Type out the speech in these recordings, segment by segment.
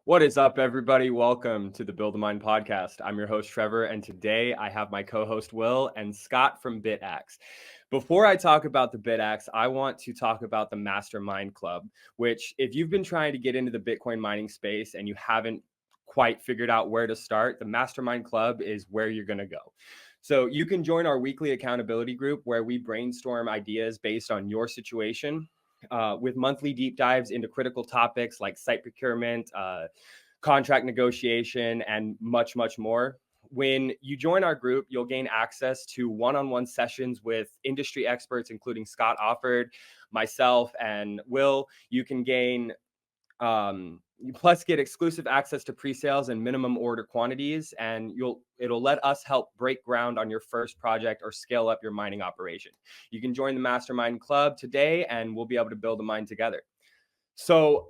What is up, everybody? Welcome to the Build a Mind podcast. I'm your host, Trevor, and today I have my co-host, Will, and Scott from Bitaxe. Before I talk about the Bitaxe, I want to talk about the Mastermind Club, which if you've been trying to get into the Bitcoin mining space and you haven't quite figured out where to start, the Mastermind Club is where you're going to go. So you can join our weekly accountability group where we brainstorm ideas based on your situation. With monthly deep dives into critical topics like site procurement, contract negotiation, and much, much more. When you join our group, you'll gain access to one-on-one sessions with industry experts, including Skot offered, myself, and Will. You can gain you plus get exclusive access to pre-sales and minimum order quantities, and it'll let us help break ground on your first project or scale up your mining operation. You can join the Mastermind Club today, and we'll be able to build a mine together. So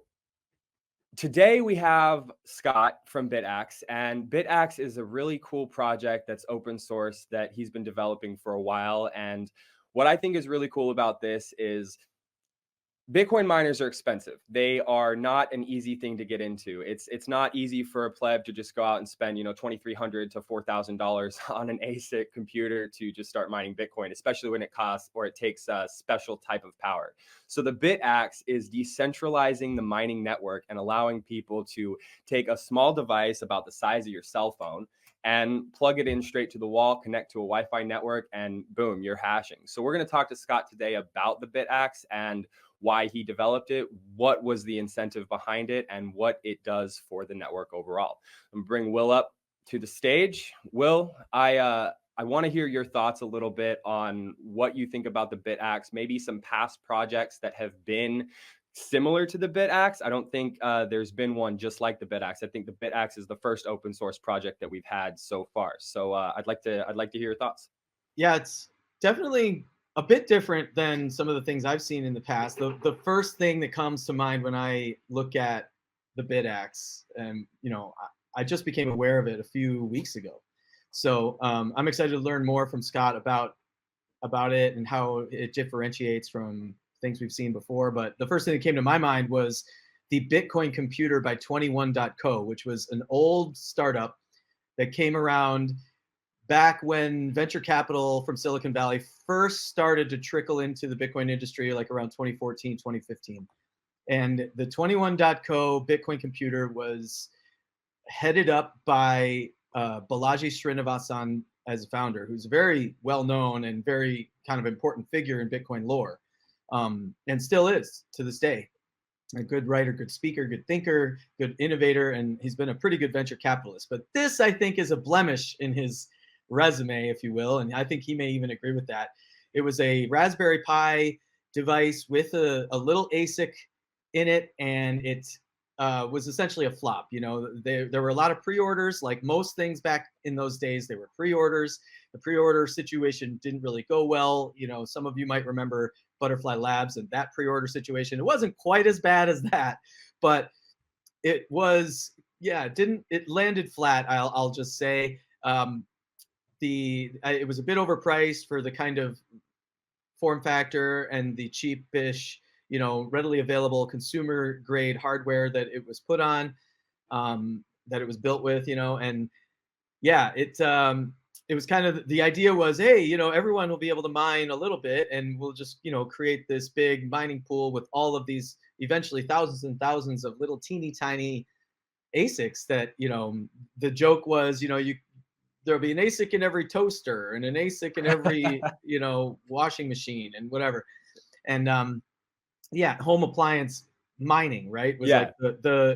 today we have Skot from Bitaxe, and Bitaxe is a really cool project that's open source that he's been developing for a while. And what I think is really cool about this is Bitcoin miners are expensive. They are not an easy thing to get into. It's not easy for a pleb to just go out and spend, $2,300 to $4,000 on an ASIC computer to just start mining Bitcoin, especially when it costs or it takes a special type of power. So the Bitaxe is decentralizing the mining network and allowing people to take a small device about the size of your cell phone and plug it in straight to the wall, connect to a Wi-Fi network, and boom, you're hashing. So we're going to talk to Skot today about the Bitaxe and why he developed it, what was the incentive behind it, and what it does for the network overall. I'm going to bring Will up to the stage. Will, I want to hear your thoughts a little bit on what you think about the Bitaxe, maybe some past projects that have been similar to the Bitaxe. I don't think there's been one just like the Bitaxe. I think the Bitaxe is the first open source project that we've had so far. So I'd like to hear your thoughts. Yeah, it's definitely a bit different than some of the things I've seen in the past. The first thing that comes to mind when I look at the Bitaxe, and I just became aware of it a few weeks ago. So I'm excited to learn more from Skot about it and how it differentiates from things we've seen before. But the first thing that came to my mind was the Bitcoin computer by 21.co, which was an old startup that came around back when venture capital from Silicon Valley first started to trickle into the Bitcoin industry, like around 2014, 2015. And the 21.co Bitcoin computer was headed up by Balaji Srinivasan as a founder, who's a very well-known and very kind of important figure in Bitcoin lore, and still is to this day. A good writer, good speaker, good thinker, good innovator, and he's been a pretty good venture capitalist. But this, I think, is a blemish in his resume, if you will, and I think he may even agree with that. It was a Raspberry Pi device with a little ASIC in it, and it was essentially a flop. There were a lot of pre-orders, like most things back in those days. There were pre-orders. The pre-order situation didn't really go well. Some of you might remember Butterfly Labs and that pre-order situation. It wasn't quite as bad as that, but it was, it landed flat. I'll just say. It was a bit overpriced for the kind of form factor and the cheapish, readily available consumer grade hardware that it was put on, that it was built with, and it was kind of, the idea was, hey, everyone will be able to mine a little bit, and we'll just, create this big mining pool with all of these eventually thousands and thousands of little teeny tiny ASICs that, the joke was, there'll be an ASIC in every toaster and an ASIC in every, washing machine and whatever. And home appliance mining, right? Was like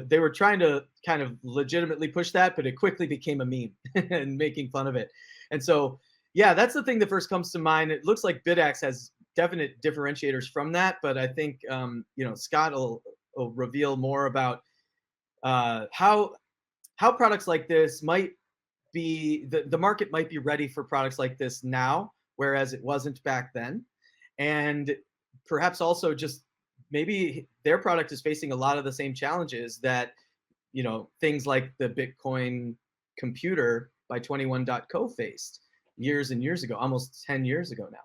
they were trying to kind of legitimately push that, but it quickly became a meme and making fun of it. And so, that's the thing that first comes to mind. It looks like Bitaxe has definite differentiators from that, but I think, Skot will reveal more about how products like this might be, the market might be ready for products like this now, whereas it wasn't back then. And perhaps also just maybe their product is facing a lot of the same challenges that, things like the Bitcoin computer by 21.co faced years and years ago, almost 10 years ago now.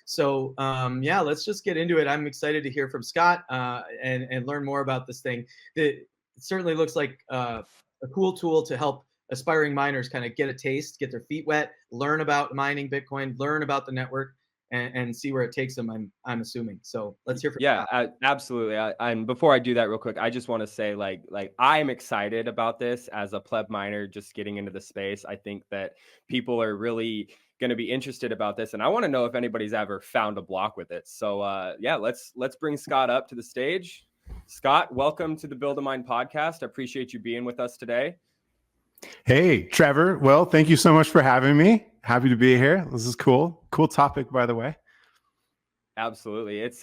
So let's just get into it. I'm excited to hear from Skot and learn more about this thing. certainly looks like a cool tool to help aspiring miners kind of get a taste, get their feet wet, learn about mining Bitcoin, learn about the network, and see where it takes them. I'm assuming. So let's hear from Yeah, Scott. absolutely. And before I do that real quick, I just want to say like I'm excited about this as a pleb miner just getting into the space. I think that people are really going to be interested about this, and I want to know if anybody's ever found a block with it. So yeah, let's bring Scott up to the stage. Scott, welcome to the Build a Mine podcast. I appreciate you being with us today. Hey, Trevor. Well, thank you so much for having me. Happy to be here. This is cool. Cool topic, by the way. Absolutely. It's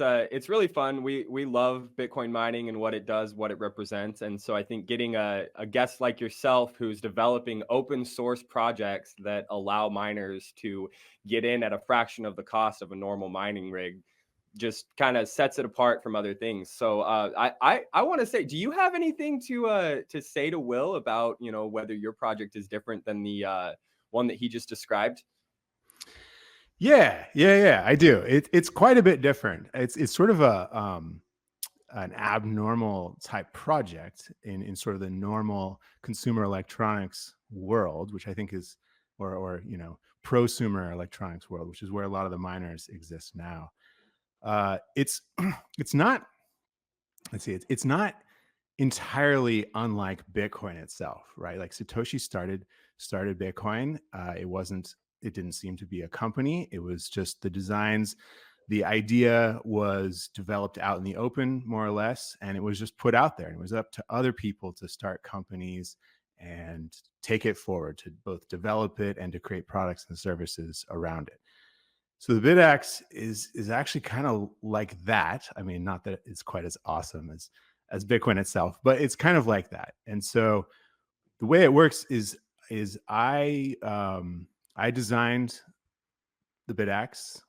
really fun. We love Bitcoin mining and what it does, what it represents. And so I think getting a guest like yourself who's developing open source projects that allow miners to get in at a fraction of the cost of a normal mining rig just kind of sets it apart from other things. So I want to say, do you have anything to say to Will about, you know, whether your project is different than the one that he just described? Yeah, I do. It's quite a bit different. It's sort of an abnormal type project in sort of the normal consumer electronics world, which I think is, or you know, prosumer electronics world, which is where a lot of the miners exist now. It's it's not. Let's see. It's not entirely unlike Bitcoin itself, right? Like Satoshi started Bitcoin. It didn't seem to be a company. It was just the designs. The idea was developed out in the open, more or less, and it was just put out there. And it was up to other people to start companies and take it forward, to both develop it and to create products and services around it. So the Bitaxe is actually kind of like that. I mean, not that it's quite as awesome as Bitcoin itself, but it's kind of like that. And so the way it works is I designed the Bitaxe,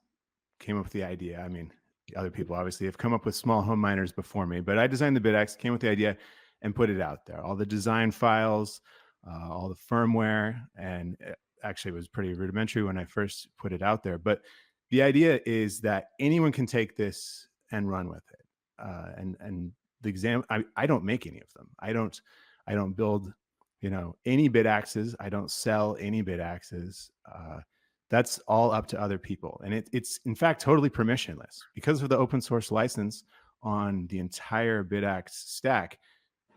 came up with the idea. I mean, other people obviously have come up with small home miners before me, but I designed the Bitaxe, came with the idea, and put it out there. All the design files, all the firmware, and actually it was pretty rudimentary when I first put it out there. But the idea is that anyone can take this and run with it. And the exam, I don't make any of them. I don't build, you know, any Bitaxes. I don't sell any Bitaxes. That's all up to other people. And it's in fact totally permissionless because of the open source license on the entire Bitaxe stack.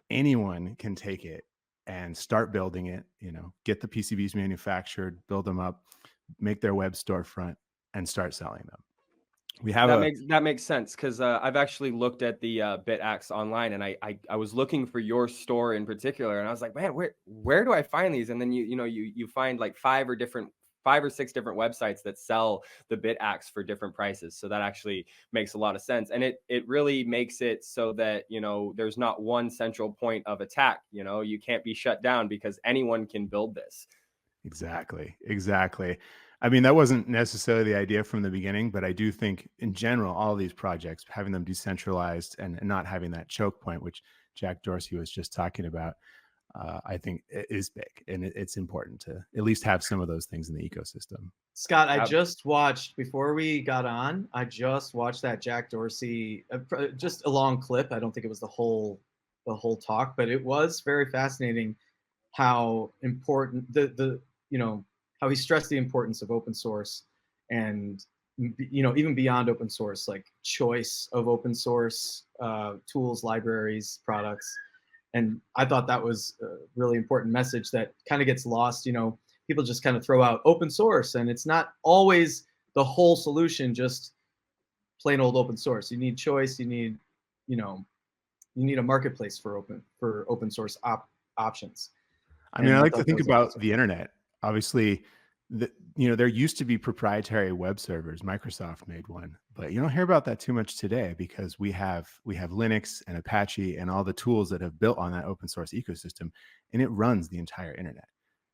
Anyone can take it and start building it, you know, get the PCBs manufactured, build them up, make their web storefront, and start selling them. We have that makes sense, because I've actually looked at the Bitaxe online, and I was looking for your store in particular, and I was like, man, where do I find these? And then you find like five or six different websites that sell the Bitaxe for different prices. So that actually makes a lot of sense, and it really makes it so that, you know, there's not one central point of attack. You know, you can't be shut down because anyone can build this. Exactly. I mean, that wasn't necessarily the idea from the beginning, but I do think in general, all of these projects, having them decentralized and not having that choke point, which Jack Dorsey was just talking about, I think it is big, and it's important to at least have some of those things in the ecosystem. Scott, I just watched, before we got on, I just watched that Jack Dorsey, just a long clip. I don't think it was the whole talk, but it was very fascinating how important the you know, how he stressed the importance of open source, and, you know, even beyond open source, like choice of open source tools, libraries, products. And I thought that was a really important message that kind of gets lost. You know, people just kind of throw out open source, and it's not always the whole solution, just plain old open source. You need choice. You need, you know, you need a marketplace for open source options. I mean, I like to think about the internet. Obviously, you know, there used to be proprietary web servers. Microsoft made one, but you don't hear about that too much today because we have Linux and Apache and all the tools that have built on that open source ecosystem, and it runs the entire internet.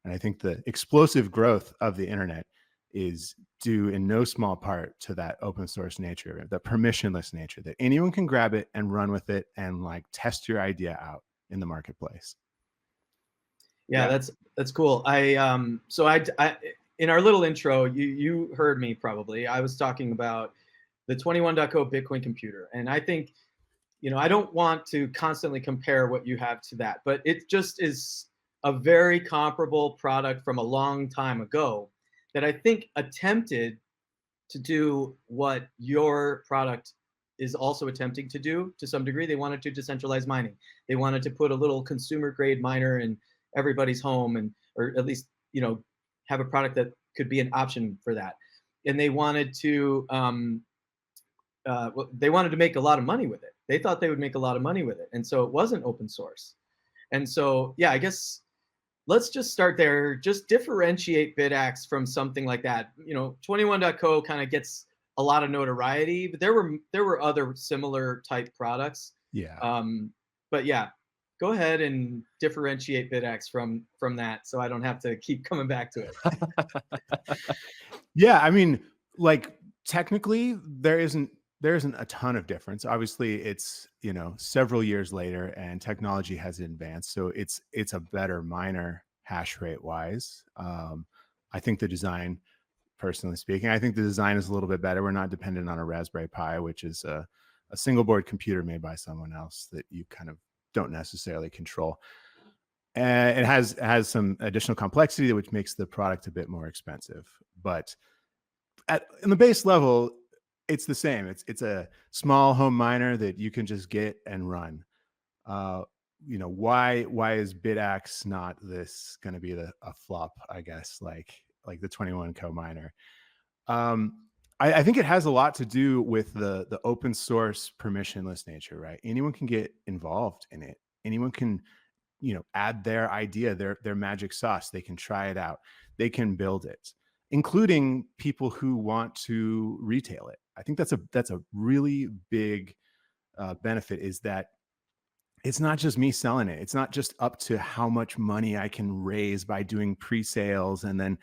And I think the explosive growth of the internet is due in no small part to that open source nature, the permissionless nature, that anyone can grab it and run with it and like test your idea out in the marketplace. Yeah, that's cool. So I in our little intro, you heard me probably. I was talking about the 21.0 Bitcoin computer, and I think I don't want to constantly compare what you have to that, but it just is a very comparable product from a long time ago that I think attempted to do what your product is also attempting to do to some degree. They wanted to decentralize mining. They wanted to put a little consumer grade miner in everybody's home, and or at least have a product that could be an option for that. And they wanted to make a lot of money with it. They thought they would make a lot of money with it, and so it wasn't open source. And so I guess let's just start there. Just differentiate Bitaxe from something like that. 21.co kind of gets a lot of notoriety, but there were other similar type products. Yeah. But yeah, go ahead and differentiate Bitaxe from that, so I don't have to keep coming back to it. Yeah, I mean, like technically there isn't a ton of difference. Obviously, it's several years later and technology has advanced, so it's a better miner hash rate wise. I think the design, personally speaking, I think the design is a little bit better. We're not dependent on a Raspberry Pi, which is a single board computer made by someone else that you kind of don't necessarily control. And it has some additional complexity, which makes the product a bit more expensive. But in the base level, it's the same. It's a small home miner that you can just get and run. Why is Bitaxe not this going to be a flop? I guess like the 21.co miner. I think it has a lot to do with the open source permissionless nature, right? Anyone can get involved in it. Anyone can add their idea, their magic sauce. They can try it out. They can build it, including people who want to retail it. I think that's a really big benefit, is that it's not just me selling it. It's not just up to how much money I can raise by doing pre-sales and then,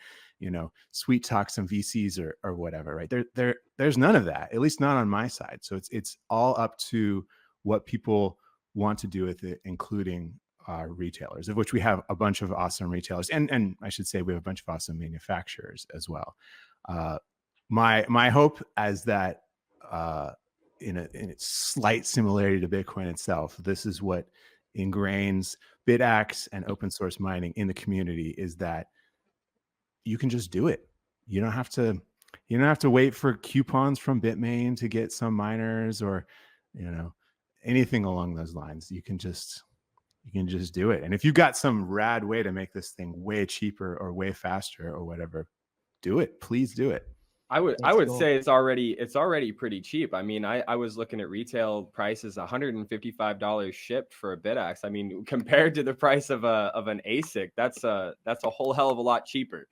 sweet talk some VCs or whatever, right? There's none of that, at least not on my side. So it's all up to what people want to do with it, including retailers, of which we have a bunch of awesome retailers. And I should say we have a bunch of awesome manufacturers as well. My hope is that in its slight similarity to Bitcoin itself, this is what ingrains Bitaxe and open source mining in the community, is that you can just do it. You don't have to wait for coupons from Bitmain to get some miners or anything along those lines. You can just do it. And if you've got some rad way to make this thing way cheaper or way faster or whatever, do it. Please do it. I would say it's already pretty cheap. I mean, I was looking at retail prices, $155 shipped for a Bitaxe. I mean, compared to the price of an ASIC, that's a whole hell of a lot cheaper.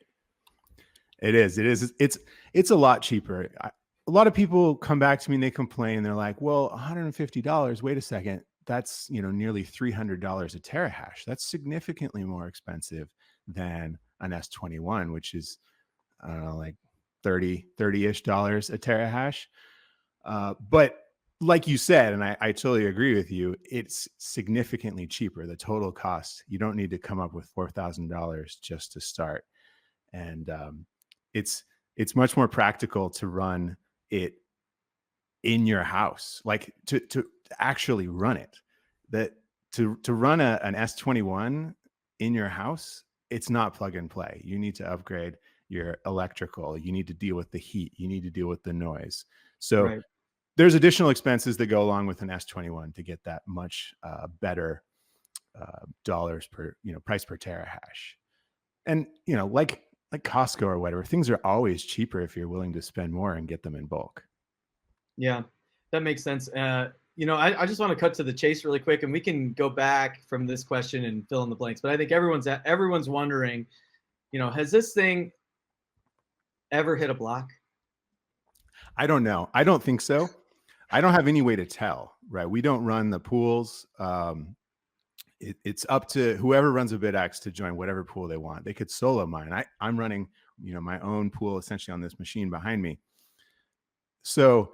It is. It's a lot cheaper. A lot of people come back to me and they complain. They're like, well, $150. Wait a second. That's nearly $300 a terahash. That's significantly more expensive than an S21, which is, I don't know, like $30-ish a terahash. But like you said, and I totally agree with you, it's significantly cheaper. The total cost, you don't need to come up with $4,000 just to start. And it's much more practical to run it in your house, like to actually run it. That to run an S21 in your house, it's not plug and play. You need to upgrade your electrical. You need to deal with the heat. You need to deal with the noise. So right. There's additional expenses that go along with an S21 to get that much better dollars per price per terahash. And like Costco or whatever, things are always cheaper if you're willing to spend more and get them in bulk. Yeah, that makes sense. I just want to cut to the chase really quick, and we can go back from this question and fill in the blanks. But I think everyone's wondering, has this thing ever hit a block? I don't know. I don't think so. I don't have any way to tell, right? We don't run the pools. It's up to whoever runs a Bitaxe to join whatever pool they want. They could solo mine. I'm running, my own pool essentially on this machine behind me. So,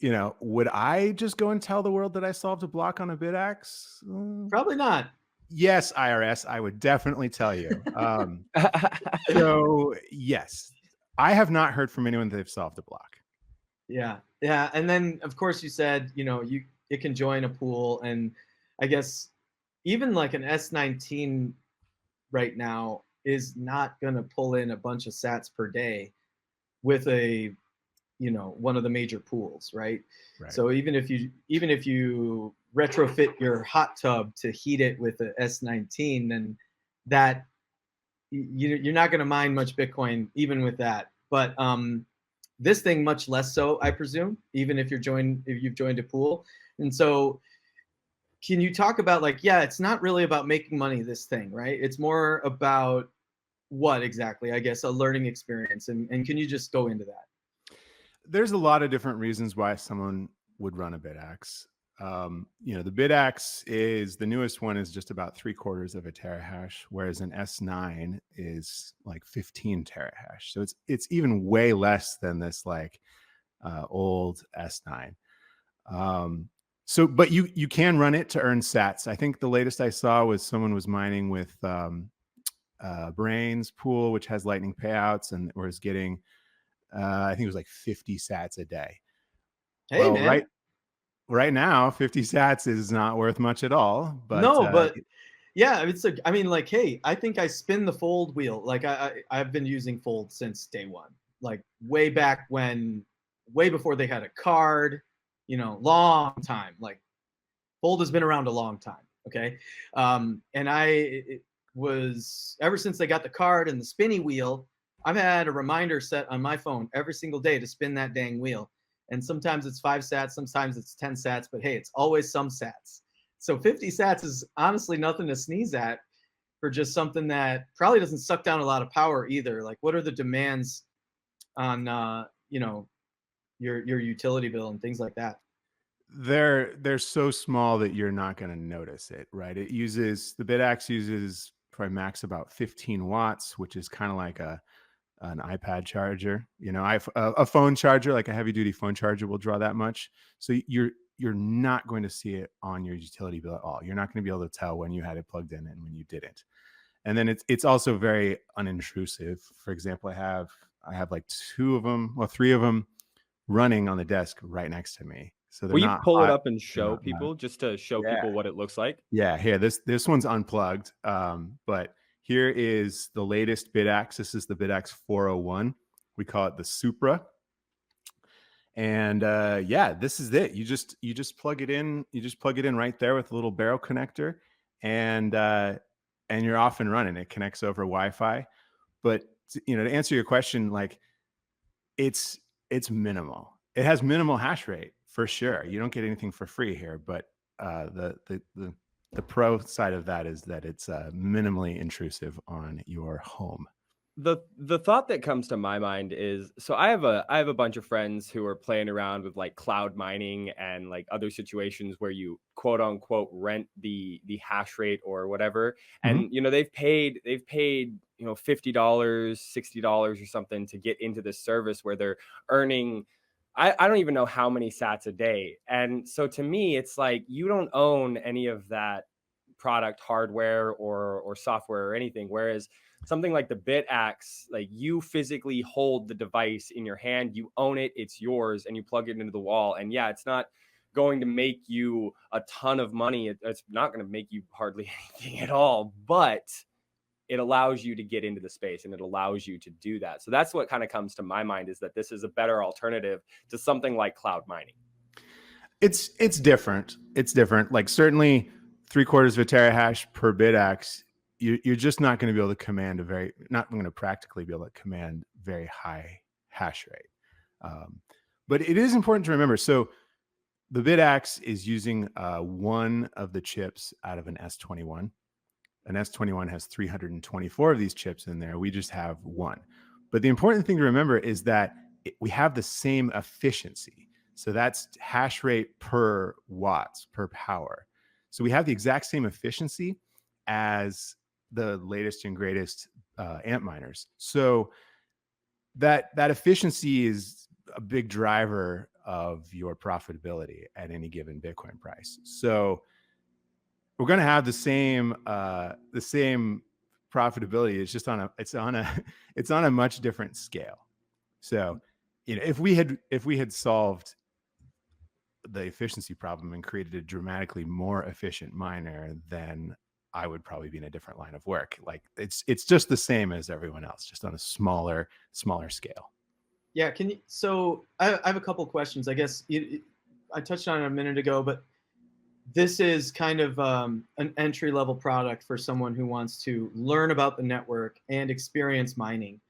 would I just go and tell the world that I solved a block on a Bitaxe? Probably not. Yes, IRS, I would definitely tell you. So yes, I have not heard from anyone that they've solved a block. Yeah. And then of course you said, it can join a pool. And I guess even like an S19 right now is not going to pull in a bunch of sats per day with a, one of the major pools, right? So even if you retrofit your hot tub to heat it with a S19, then that you're not going to mine much Bitcoin even with that. But this thing much less so, I presume, even if you've joined a pool. And so can you talk about, like, yeah, it's not really about making money, this thing, right? It's more about what exactly? I guess a learning experience. And can you just go into that? There's a lot of different reasons why someone would run a Bitaxe. The Bitaxe is the newest one, is just about 3/4 of a terahash, whereas an S9 is like 15 terahash. So it's even way less than this like old S9. But you can run it to earn sats. I think the latest I saw was someone was mining with Brains pool, which has lightning payouts, and was getting I think it was like 50 sats a day. Hey, well, man. right now 50 sats is not worth much at all. But no, but yeah, it's like, I mean, like, hey, I think I spin the fold wheel. Like I've been using fold since day one, like way back when, way before they had a card, long time. Like fold has been around a long time. Okay. And it was ever since they got the card and the spinny wheel, I've had a reminder set on my phone every single day to spin that dang wheel. And sometimes it's 5 sats, sometimes it's 10 sats, but hey, it's always some sats. So 50 sats is honestly nothing to sneeze at for just something that probably doesn't suck down a lot of power either. Like, what are the demands on your utility bill and things like that? They're so small that you're not going to notice it, right? The Bitaxe uses probably max about 15 watts, which is kind of like an iPad charger. A phone charger, like a heavy duty phone charger, will draw that much. So you're not going to see it on your utility bill at all. You're not going to be able to tell when you had it plugged in and when you didn't. And then it's also very unintrusive. For example, I have like 2 of them, well, 3 of them running on the desk right next to me. So they're Will you not pull it hot, up and show people, just to show people what it looks like? Yeah, here, this one's unplugged. But here is the latest Bitaxe. This is the Bitaxe 401. We call it the Supra. And this is it. You just plug it in. You just plug it in right there with a little barrel connector, and you're off and running. It connects over Wi-Fi. But to answer your question, like it's minimal. It has minimal hash rate for sure. You don't get anything for free here, but the pro side of that is that it's minimally intrusive on your home. The thought that comes to my mind is, so I have a bunch of friends who are playing around with like cloud mining and like other situations where you quote unquote rent the hash rate or whatever. And they've paid $50, $60 or something to get into this service where they're earning, I don't even know how many sats a day. And so to me, it's like, you don't own any of that product hardware or software or anything. Whereas something like the Bitaxe, like, you physically hold the device in your hand, you own it, it's yours, and you plug it into the wall. And yeah, it's not going to make you a ton of money. It's not going to make you hardly anything at all, but it allows you to get into the space and it allows you to do that. So that's what kind of comes to my mind, is that this is a better alternative to something like cloud mining. It's different. It's different. Like, certainly 3/4 of a terahash per Bitaxe, you're just not going to be able to command not going to practically be able to command very high hash rate. But it is important to remember. So the Bitaxe is using one of the chips out of an S21. An S21 has 324 of these chips in there. We just have one. But the important thing to remember is that we have the same efficiency. So that's hash rate per watts per power. So we have the exact same efficiency as the latest and greatest amp miners. So that efficiency is a big driver of your profitability at any given Bitcoin price. So we're going to have the same profitability. It's just on a much different scale. So, if we had solved the efficiency problem and created a dramatically more efficient miner, then I would probably be in a different line of work. Like it's just the same as everyone else, just on a smaller scale. Yeah, so I have a couple questions. I guess I touched on it a minute ago, but this is kind of an entry-level product for someone who wants to learn about the network and experience mining.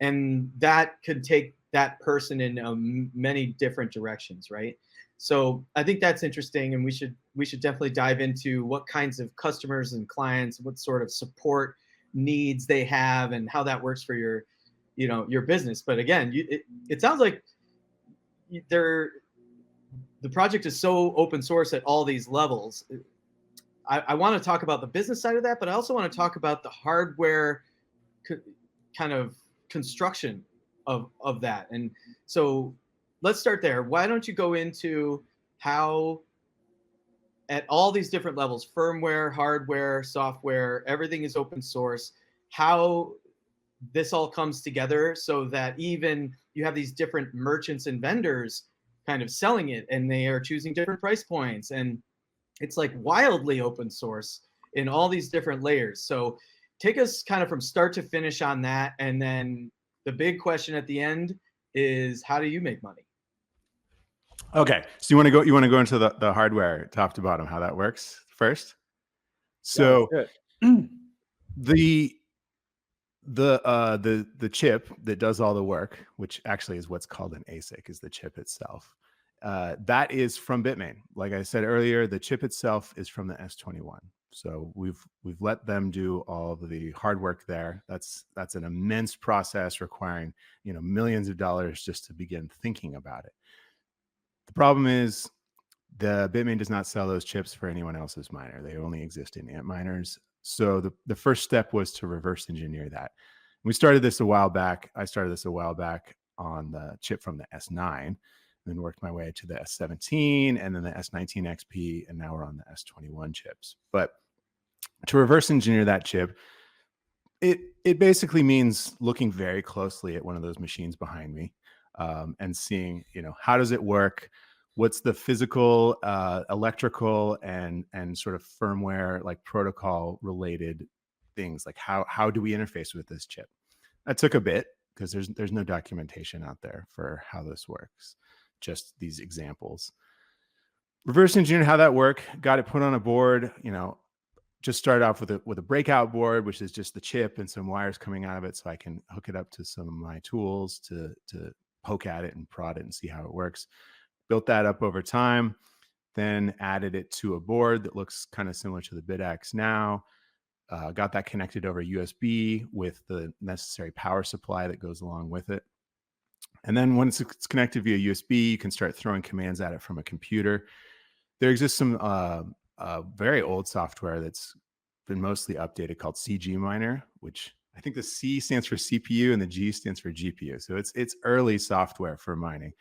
And that could take that person in many different directions, right? So I think that's interesting, and we should definitely dive into what kinds of customers and clients, what sort of support needs they have, and how that works for your business. But again, it sounds like the project is so open source at all these levels. I want to talk about the business side of that, but I also want to talk about the hardware kind of construction of that. And so let's start there. Why don't you go into how at all these different levels, firmware, hardware, software, everything is open source, how this all comes together so that even you have these different merchants and vendors kind of selling it, and they are choosing different price points, and it's like wildly open source in all these different layers. So take us kind of from start to finish on that, and then the big question at the end is, how do you make money? Okay, so you want to go into the hardware top to bottom, how that works first. So the chip that does all the work, which actually is what's called an ASIC, is the chip itself. That is from Bitmain. Like I said earlier, the chip itself is from the S21. So we've let them do all of the hard work there. That's an immense process requiring millions of dollars just to begin thinking about it. The problem is the Bitmain does not sell those chips for anyone else's miner. They only exist in Antminers. So the first step was to reverse engineer that. We started this a while back. I started this a while back on the chip from the S9, and then worked my way to the S17 and then the S19 XP, and now we're on the S21 chips. But to reverse engineer that chip, it basically means looking very closely at one of those machines behind me, and seeing, how does it work? What's the physical, electrical, and sort of firmware, like protocol related things? Like how do we interface with this chip? That took a bit because there's no documentation out there for how this works. Just these examples. Reverse engineering how that work. Got it put on a board. Just started off with a breakout board, which is just the chip and some wires coming out of it, so I can hook it up to some of my tools to poke at it and prod it and see how it works. Built that up over time, then added it to a board that looks kind of similar to the Bitaxe now. Got that connected over USB with the necessary power supply that goes along with it. And then once it's connected via USB, you can start throwing commands at it from a computer. There exists some very old software that's been mostly updated called CG Miner, which I think the C stands for CPU and the G stands for GPU. So it's early software for mining.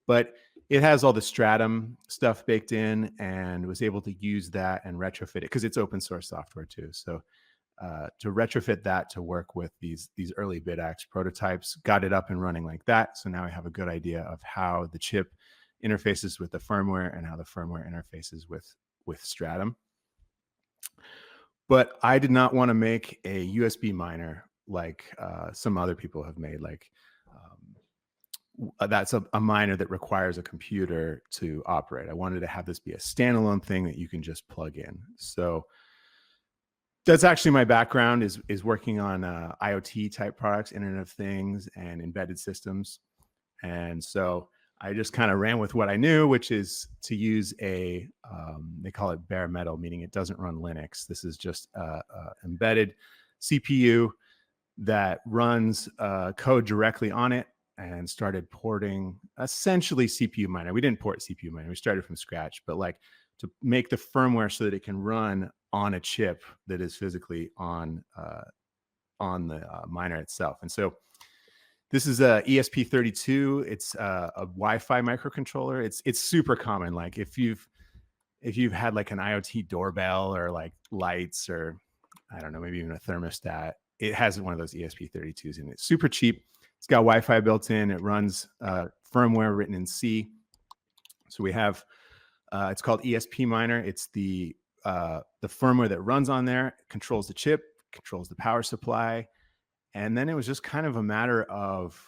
But it has all the Stratum stuff baked in, and was able to use that and retrofit it because it's open source software too. So to retrofit that to work with these early Bitaxe prototypes, got it up and running like that. So now I have a good idea of how the chip interfaces with the firmware and how the firmware interfaces with Stratum. But I did not want to make a USB miner like some other people have made, like that's a miner that requires a computer to operate. I wanted to have this be a standalone thing that you can just plug in. So that's actually my background, is working on IoT type products, Internet of Things, and embedded systems. And so I just kind of ran with what I knew, which is to use they call it bare metal, meaning it doesn't run Linux. This is just a embedded CPU that runs code directly on it, and started porting essentially CPU miner. We didn't port CPU miner. We started from scratch, but like to make the firmware so that it can run on a chip that is physically on the miner itself. And so this is a ESP32. It's a Wi-Fi microcontroller. It's super common. Like if you've had like an IoT doorbell or like lights, or I don't know, maybe even a thermostat, it has one of those ESP32s in it. Super cheap. It's got Wi-Fi built in. It runs firmware written in C. So we have It's called ESP Miner. It's the firmware that runs on there, controls the chip, controls the power supply, and then it was just kind of a matter of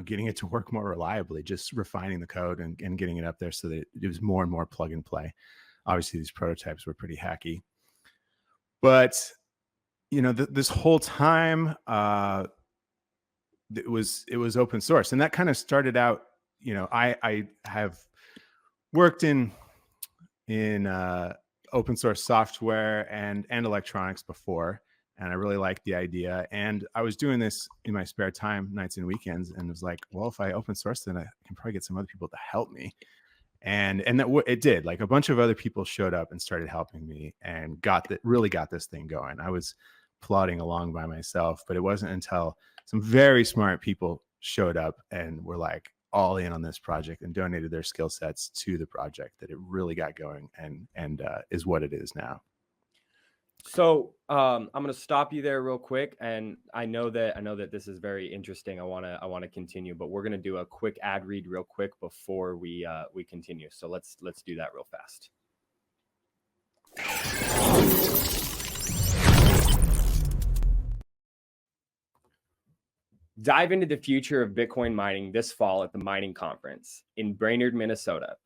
getting it to work more reliably, just refining the code and getting it up there so that it was more and more plug and play. Obviously, these prototypes were pretty hacky, but this whole time it was open source, and that kind of started out. I have worked in open source software and electronics before, and I really liked the idea. And I was doing this in my spare time, nights and weekends, and was like, well, if I open source, then I can probably get some other people to help me. And that it did. Like, a bunch of other people showed up and started helping me, and really got this thing going. I was plodding along by myself, but it wasn't until some very smart people showed up and were like all in on this project and donated their skill sets to the project that it really got going and is what it is now. So I'm going to stop you there real quick, and I know that this is very interesting. I want to continue, but we're going to do a quick ad read real quick before we continue. So let's do that real fast. Dive into the future of Bitcoin mining this fall at the Mining Conference in Brainerd, Minnesota.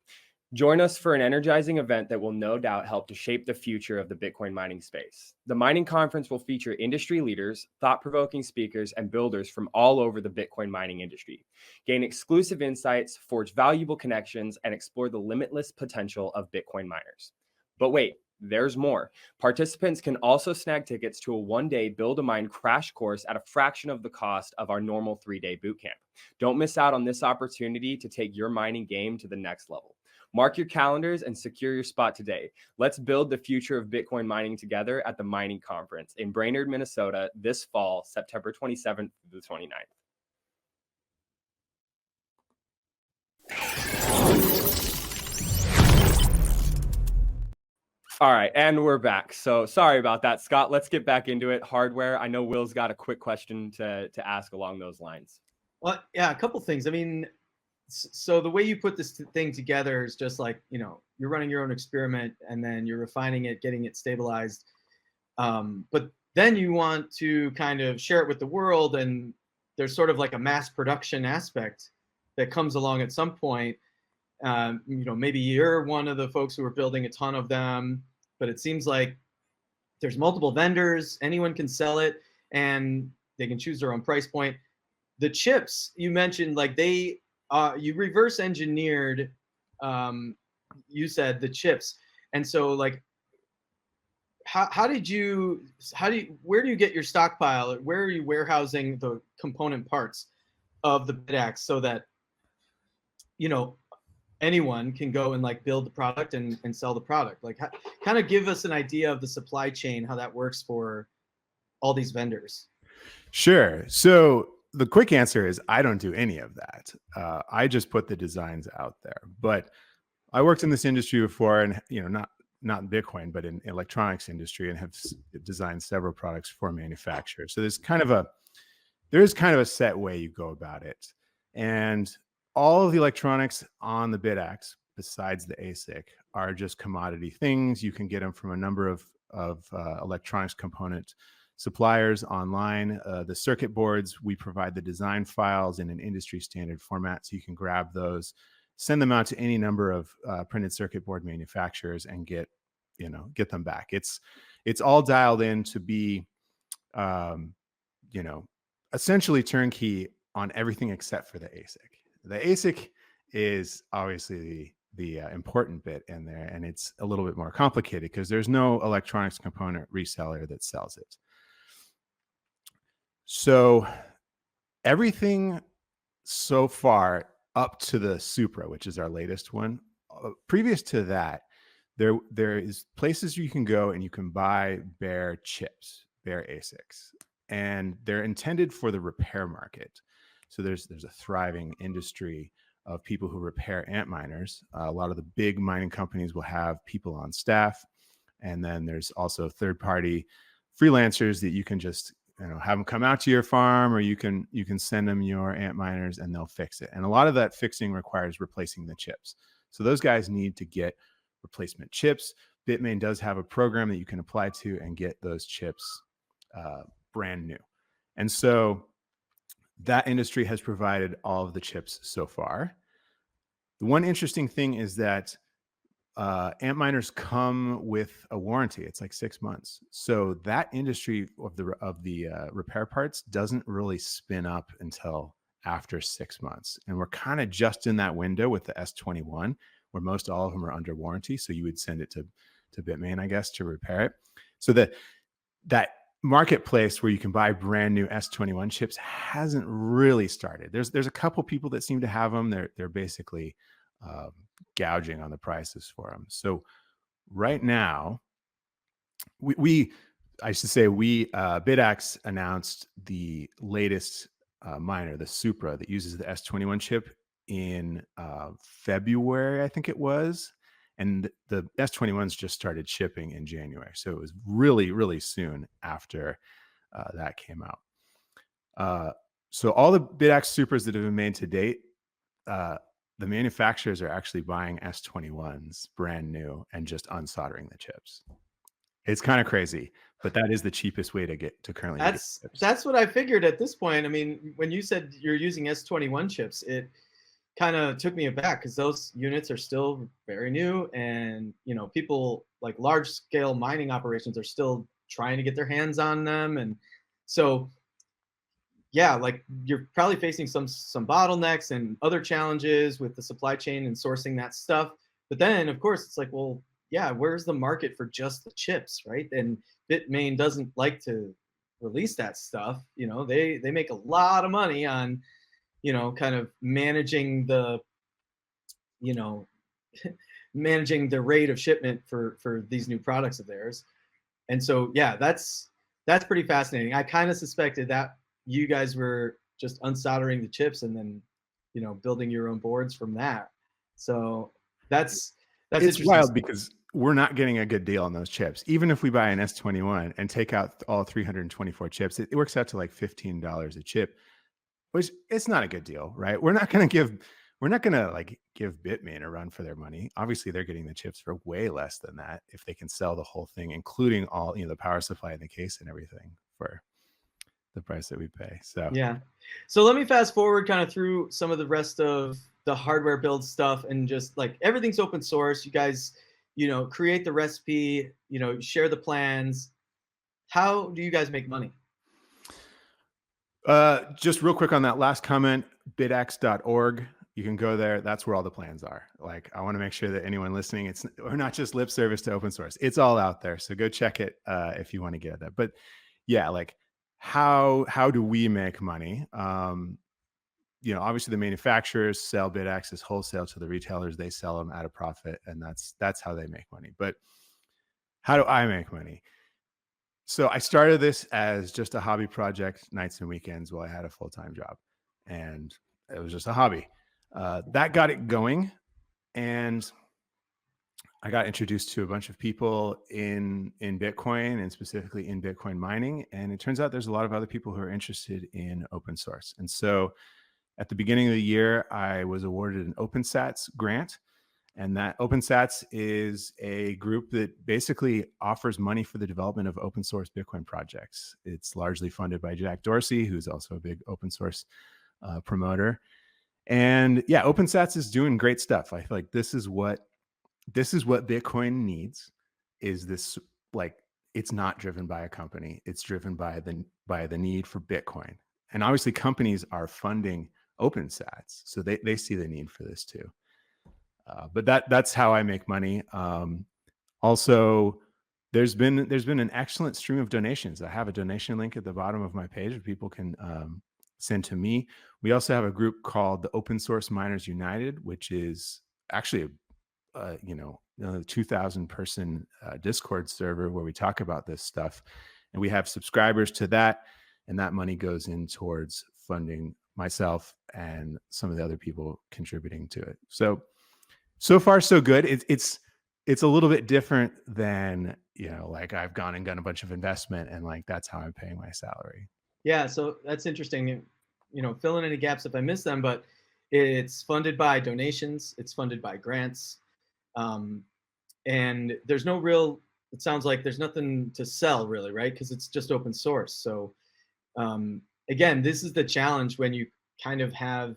Join us for an energizing event that will no doubt help to shape the future of the Bitcoin mining space. The Mining Conference will feature industry leaders, thought-provoking speakers, and builders from all over the Bitcoin mining industry. Gain exclusive insights, forge valuable connections, and explore the limitless potential of Bitcoin miners. But wait, there's more. Participants can also snag tickets to a one-day Build-A-Mine crash course at a fraction of the cost of our normal 3-day bootcamp. Don't miss out on this opportunity to take your mining game to the next level. Mark your calendars and secure your spot today. Let's build the future of Bitcoin mining together at the Mining Conference in Brainerd, Minnesota this fall, September 27th through the 29th. All right, and we're back. So sorry about that, Scott. Let's get back into it. Hardware. I know Will's got a quick question to ask along those lines. Well, yeah, a couple things. I mean, so the way you put this thing together is just like, you're running your own experiment and then you're refining it, getting it stabilized. But then you want to kind of share it with the world, and there's sort of like a mass production aspect that comes along at some point. Maybe you're one of the folks who are building a ton of them, but it seems like there's multiple vendors, anyone can sell it, and they can choose their own price point. The chips you mentioned, like you reverse engineered, you said, the chips. And so like, where do you get your stockpile? Where are you warehousing the component parts of the Bitaxe so that, anyone can go and like build the product and sell the product? Like, kind of give us an idea of the supply chain, how that works for all these vendors. Sure. So the quick answer is I don't do any of that. I just put the designs out there. But I worked in this industry before, and not in Bitcoin, but in electronics industry, and have designed several products for manufacturers. So there's kind of a set way you go about it. And all of the electronics on the Bitaxe, besides the ASIC, are just commodity things. You can get them from a number of electronics component suppliers online. The circuit boards, we provide the design files in an industry standard format, so you can grab those, send them out to any number of printed circuit board manufacturers, and get them back. It's all dialed in to be, essentially turnkey on everything except for the ASIC. The ASIC is obviously the important bit in there, and it's a little bit more complicated because there's no electronics component reseller that sells it. So everything so far up to the Supra, which is our latest one, previous to that, there is places you can go and you can buy bare chips, bare ASICs, and they're intended for the repair market. So there's a thriving industry of people who repair Antminers. A lot of the big mining companies will have people on staff, and then there's also third-party freelancers that you can just have them come out to your farm, or you can send them your Antminers and they'll fix it. And a lot of that fixing requires replacing the chips. So those guys need to get replacement chips. Bitmain does have a program that you can apply to and get those chips brand new. And so that industry has provided all of the chips so far. The one interesting thing is that Antminers come with a warranty. It's like 6 months. So that industry of the repair parts doesn't really spin up until after 6 months. And we're kind of just in that window with the S21, where most all of them are under warranty. So you would send it to Bitmain, I guess, to repair it. So that marketplace where you can buy brand new S21 chips hasn't really started. There's a couple people that seem to have them. They're basically gouging on the prices for them. So right now, Bitaxe announced the latest miner, the Supra, that uses the S21 chip in February, I think it was. And the S21s just started shipping in January. So it was really, really soon after that came out. So all the Bitaxe Supras that have been made to date, the manufacturers are actually buying S21s brand new and just unsoldering the chips. It's kind of crazy, but that is the cheapest way to get to currently. That's what I figured at this point. I mean, when you said you're using S21 chips, it kind of took me aback because those units are still very new, and people like large scale mining operations are still trying to get their hands on them, and so yeah, like you're probably facing some bottlenecks and other challenges with the supply chain and sourcing that stuff. But then of course it's like, well, yeah, where's the market for just the chips, right? And Bitmain doesn't like to release that stuff. They make a lot of money on kind of managing the managing the rate of shipment for these new products of theirs. And so yeah, that's pretty fascinating. I kind of suspected that you guys were just unsoldering the chips and then building your own boards from that. So it's wild because we're not getting a good deal on those chips. Even if we buy an S21 and take out all 324 chips, it works out to like $15 a chip, which it's not a good deal, right? We're not going to give Bitmain a run for their money. Obviously they're getting the chips for way less than that if they can sell the whole thing, including all, the power supply and the case and everything, for the price that we pay. So yeah. So let me fast forward kind of through some of the rest of the hardware build stuff, and just like everything's open source. You guys, create the recipe, share the plans. How do you guys make money? Just real quick on that last comment, bitaxe.org. You can go there. That's where all the plans are. Like, I want to make sure that anyone listening, we're not just lip service to open source. It's all out there. So go check it if you want to get at that. But yeah, like how do we make money? Obviously the manufacturers sell Bitaxes wholesale to the retailers. They sell them at a profit, and that's how they make money. But how do I make money? So I started this as just a hobby project, nights and weekends, while I had a full-time job, and it was just a hobby. That got it going, and I got introduced to a bunch of people in Bitcoin, and specifically in Bitcoin mining. And it turns out there's a lot of other people who are interested in open source. And so at the beginning of the year, I was awarded an OpenSats grant. And that OpenSats is a group that basically offers money for the development of open source Bitcoin projects. It's largely funded by Jack Dorsey, who's also a big open source promoter. And yeah, OpenSats is doing great stuff. I feel like this is what Bitcoin needs. Is this, like, it's not driven by a company. It's driven by the need for Bitcoin. And obviously companies are funding OpenSats, so they see the need for this too. But that's how I make money. Also, there's been an excellent stream of donations. I have a donation link at the bottom of my page that people can send to me. We also have a group called the Open Source Miners United, which is actually a 2,000 person Discord server where we talk about this stuff, and we have subscribers to that, and that money goes in towards funding myself and some of the other people contributing to it. So far so good. It's a little bit different than, like I've gone and done a bunch of investment and like that's how I'm paying my salary. Yeah, so that's interesting. Fill in any gaps if I miss them, but It's funded by donations. It's funded by grants. And there's no real, it sounds like there's nothing to sell really, right? Because it's just open source. So again, this is the challenge when you kind of have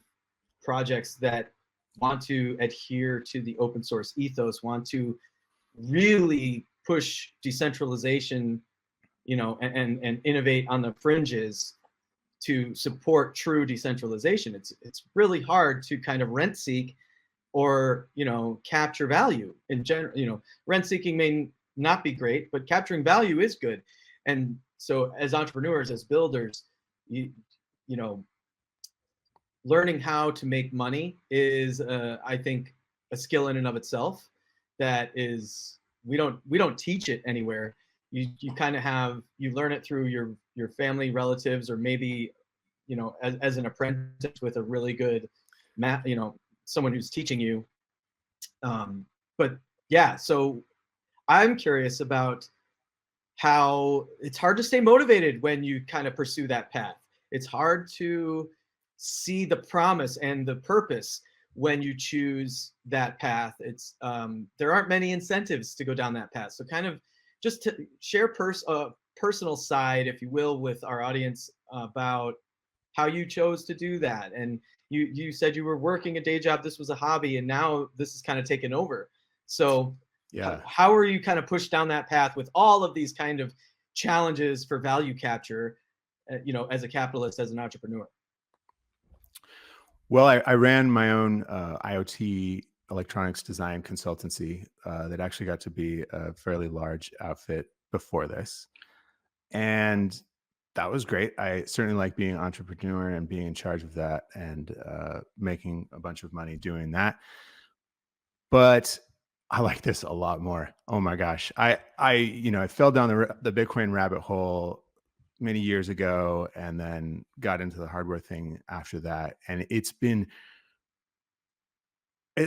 projects that want to adhere to the open source ethos, want to really push decentralization, and innovate on the fringes to support true decentralization. It's really hard to kind of rent seek or capture value in general. Rent seeking may not be great, but capturing value is good. And so as entrepreneurs, as builders, you know learning how to make money is I think a skill in and of itself that is we don't teach it anywhere. You kind of you learn it through your family, relatives, or maybe as an apprentice with a really good math, someone who's teaching you. But yeah, so I'm curious about how it's hard to stay motivated when you kind of pursue that path. It's hard to see the promise and the purpose when you choose that path. It's there aren't many incentives to go down that path. So kind of just to share personal side, if you will, with our audience about how you chose to do that. And you said you were working a day job, this was a hobby, and now this is kind of taken over. So Yeah. how are you kind of pushed down that path with all of these kind of challenges for value capture, as a capitalist, as an entrepreneur? Well, I ran my own IoT electronics design consultancy that actually got to be a fairly large outfit before this. And that was great. I certainly like being an entrepreneur and being in charge of that and making a bunch of money doing that. But I like this a lot more. Oh my gosh. I fell down the Bitcoin rabbit hole many years ago and then got into the hardware thing after that. And it's been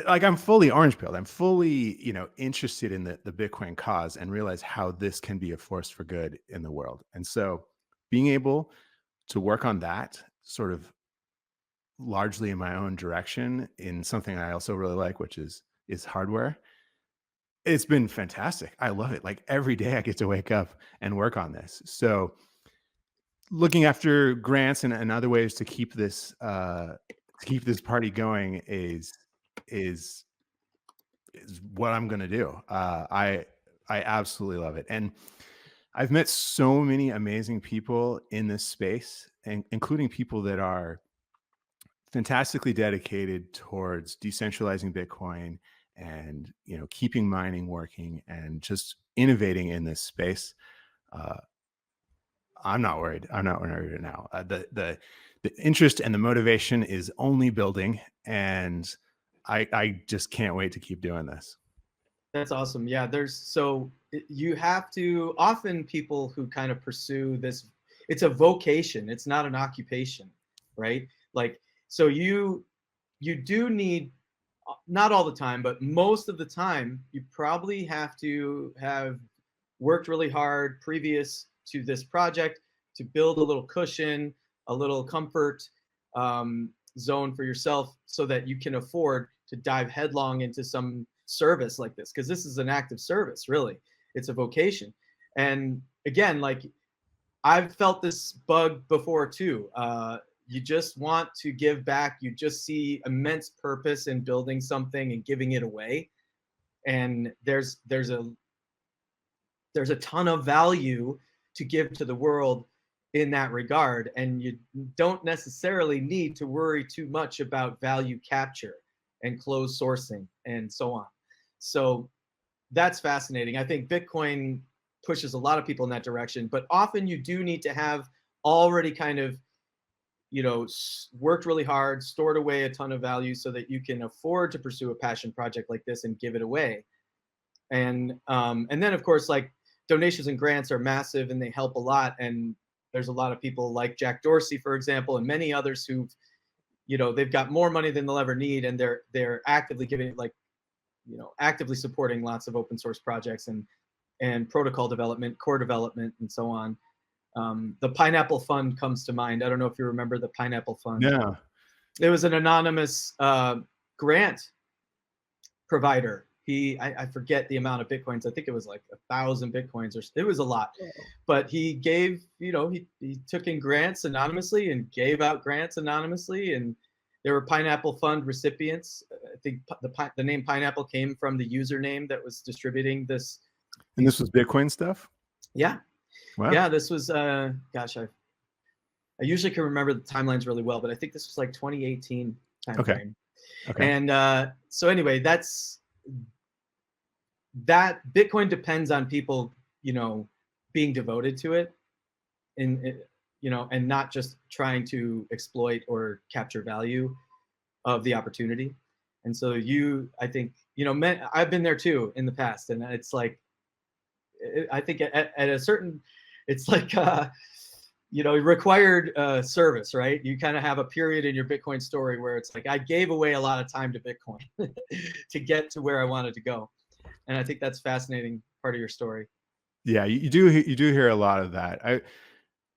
like, I'm fully orange pilled. I'm fully, interested in the Bitcoin cause and realize how this can be a force for good in the world. And so being able to work on that sort of largely in my own direction in something I also really like, which is hardware. It's been fantastic. I love it. Like every day I get to wake up and work on this. So looking after grants and other ways to keep this party going is what I'm going to do. I absolutely love it. And I've met so many amazing people in this space, and including people that are fantastically dedicated towards decentralizing Bitcoin and keeping mining working and just innovating in this space. I'm not worried. I'm not worried now. The interest and the motivation is only building, and I just can't wait to keep doing this. That's awesome. Yeah, you have to, often people who kind of pursue this, it's a vocation, it's not an occupation, right? Like, so you do need, not all the time, but most of the time, you probably have to have worked really hard previous to this project to build a little cushion, a little comfort zone for yourself so that you can afford to dive headlong into some service like this, because this is an active service, really. It's a vocation. And again, like, I've felt this bug before too. You just want to give back. You just see immense purpose in building something and giving it away. And there's a ton of value to give to the world in that regard. And you don't necessarily need to worry too much about value capture and closed sourcing and so on. So that's fascinating. I think Bitcoin pushes a lot of people in that direction, but often you do need to have already kind of, worked really hard, stored away a ton of value so that you can afford to pursue a passion project like this and give it away. And then of course, like, donations and grants are massive and they help a lot. And there's a lot of people like Jack Dorsey, for example, and many others who've, they've got more money than they'll ever need, and they're actively giving, like, actively supporting lots of open source projects and protocol development, core development, and so on. The Pineapple Fund comes to mind. I don't know if you remember the Pineapple Fund. Yeah. It was an anonymous grant provider. I forget the amount of Bitcoins. I think it was like 1,000 Bitcoins, or it was a lot. But he gave, he took in grants anonymously and gave out grants anonymously. And there were Pineapple Fund recipients. I think the name Pineapple came from the username that was distributing this. And this was Bitcoin stuff? Yeah. Wow. Yeah, this was, gosh, I usually can remember the timelines really well, but I think this was like 2018 time frame. Okay. And so anyway, that Bitcoin depends on people, being devoted to it, and not just trying to exploit or capture value of the opportunity. And so I think, I've been there too in the past, and it's like, I think at a certain, it's like, required service, right? You kind of have a period in your Bitcoin story where it's like, I gave away a lot of time to Bitcoin to get to where I wanted to go. And I think that's fascinating part of your story. Yeah, you do hear a lot of that.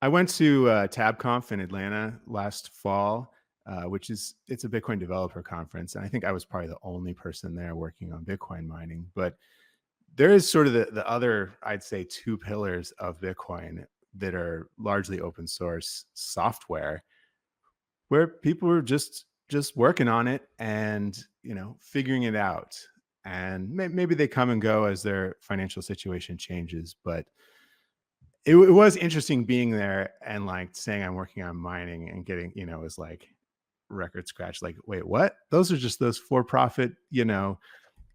I went to TabConf in Atlanta last fall, it's a Bitcoin developer conference, and I think I was probably the only person there working on Bitcoin mining. But there is sort of the other, I'd say, two pillars of Bitcoin that are largely open source software, where people are just working on it and figuring it out. And maybe they come and go as their financial situation changes, but it was interesting being there and like saying I'm working on mining and getting, it was like record scratch. Like, wait, what? Those are just those for-profit,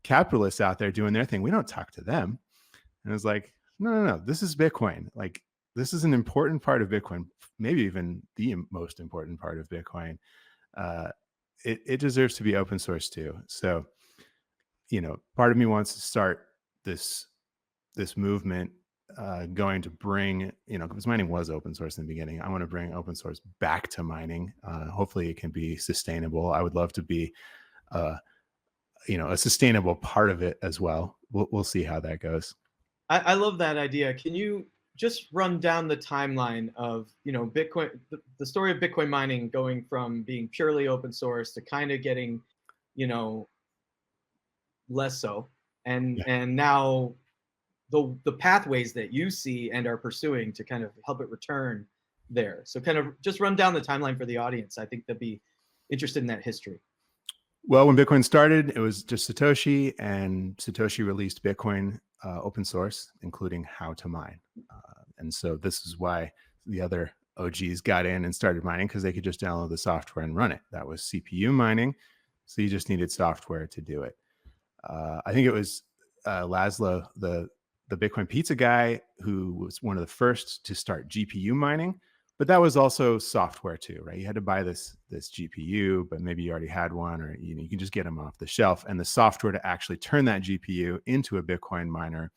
capitalists out there doing their thing. We don't talk to them. And it was like, no. This is Bitcoin. Like, this is an important part of Bitcoin, maybe even the most important part of Bitcoin. It deserves to be open source too. So, part of me wants to start this movement going to bring, because mining was open source in the beginning. I want to bring open source back to mining. Hopefully it can be sustainable. I would love to be, a sustainable part of it as well. We'll see how that goes. I love that idea. Can you just run down the timeline of, Bitcoin, the story of Bitcoin mining going from being purely open source to kind of getting, less so, and now the pathways that you see and are pursuing to kind of help it return there. So kind of just run down the timeline for the audience. I think they'll be interested in that history. Well, when Bitcoin started, it was just Satoshi, and Satoshi released Bitcoin open source, including how to mine. And so this is why the other OGs got in and started mining, because they could just download the software and run it. That was CPU mining. So you just needed software to do it. I think it was Laszlo, the Bitcoin pizza guy, who was one of the first to start GPU mining. But that was also software too, right? You had to buy this GPU, but maybe you already had one, or you can just get them off the shelf. And the software to actually turn that GPU into a Bitcoin miner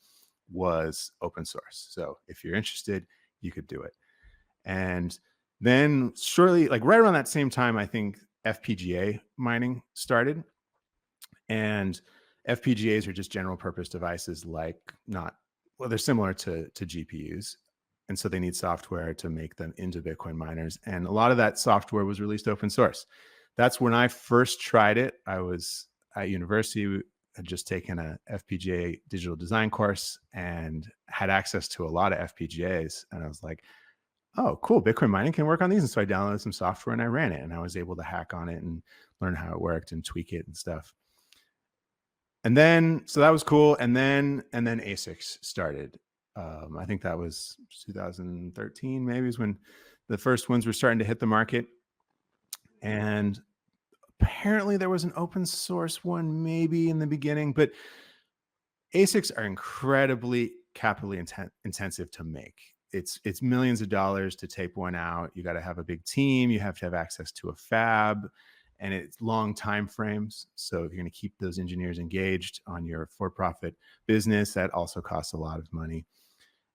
was open source. So if you're interested, you could do it. And then shortly, like right around that same time, I think FPGA mining started. And FPGAs are just general purpose devices, they're similar to GPUs. And so they need software to make them into Bitcoin miners. And a lot of that software was released open source. That's when I first tried it. I was at university, had just taken a FPGA digital design course and had access to a lot of FPGAs. And I was like, oh, cool, Bitcoin mining can work on these. And so I downloaded some software and I ran it, and I was able to hack on it and learn how it worked and tweak it and stuff. And then, so that was cool. And then ASICs started. I think that was 2013, maybe, is when the first ones were starting to hit the market. And apparently there was an open source one maybe in the beginning, but ASICs are incredibly capitally intensive to make. It's millions of dollars to tape one out. You got to have a big team. You have to have access to a fab, and it's long time frames. So if you're going to keep those engineers engaged on your for-profit business, that also costs a lot of money.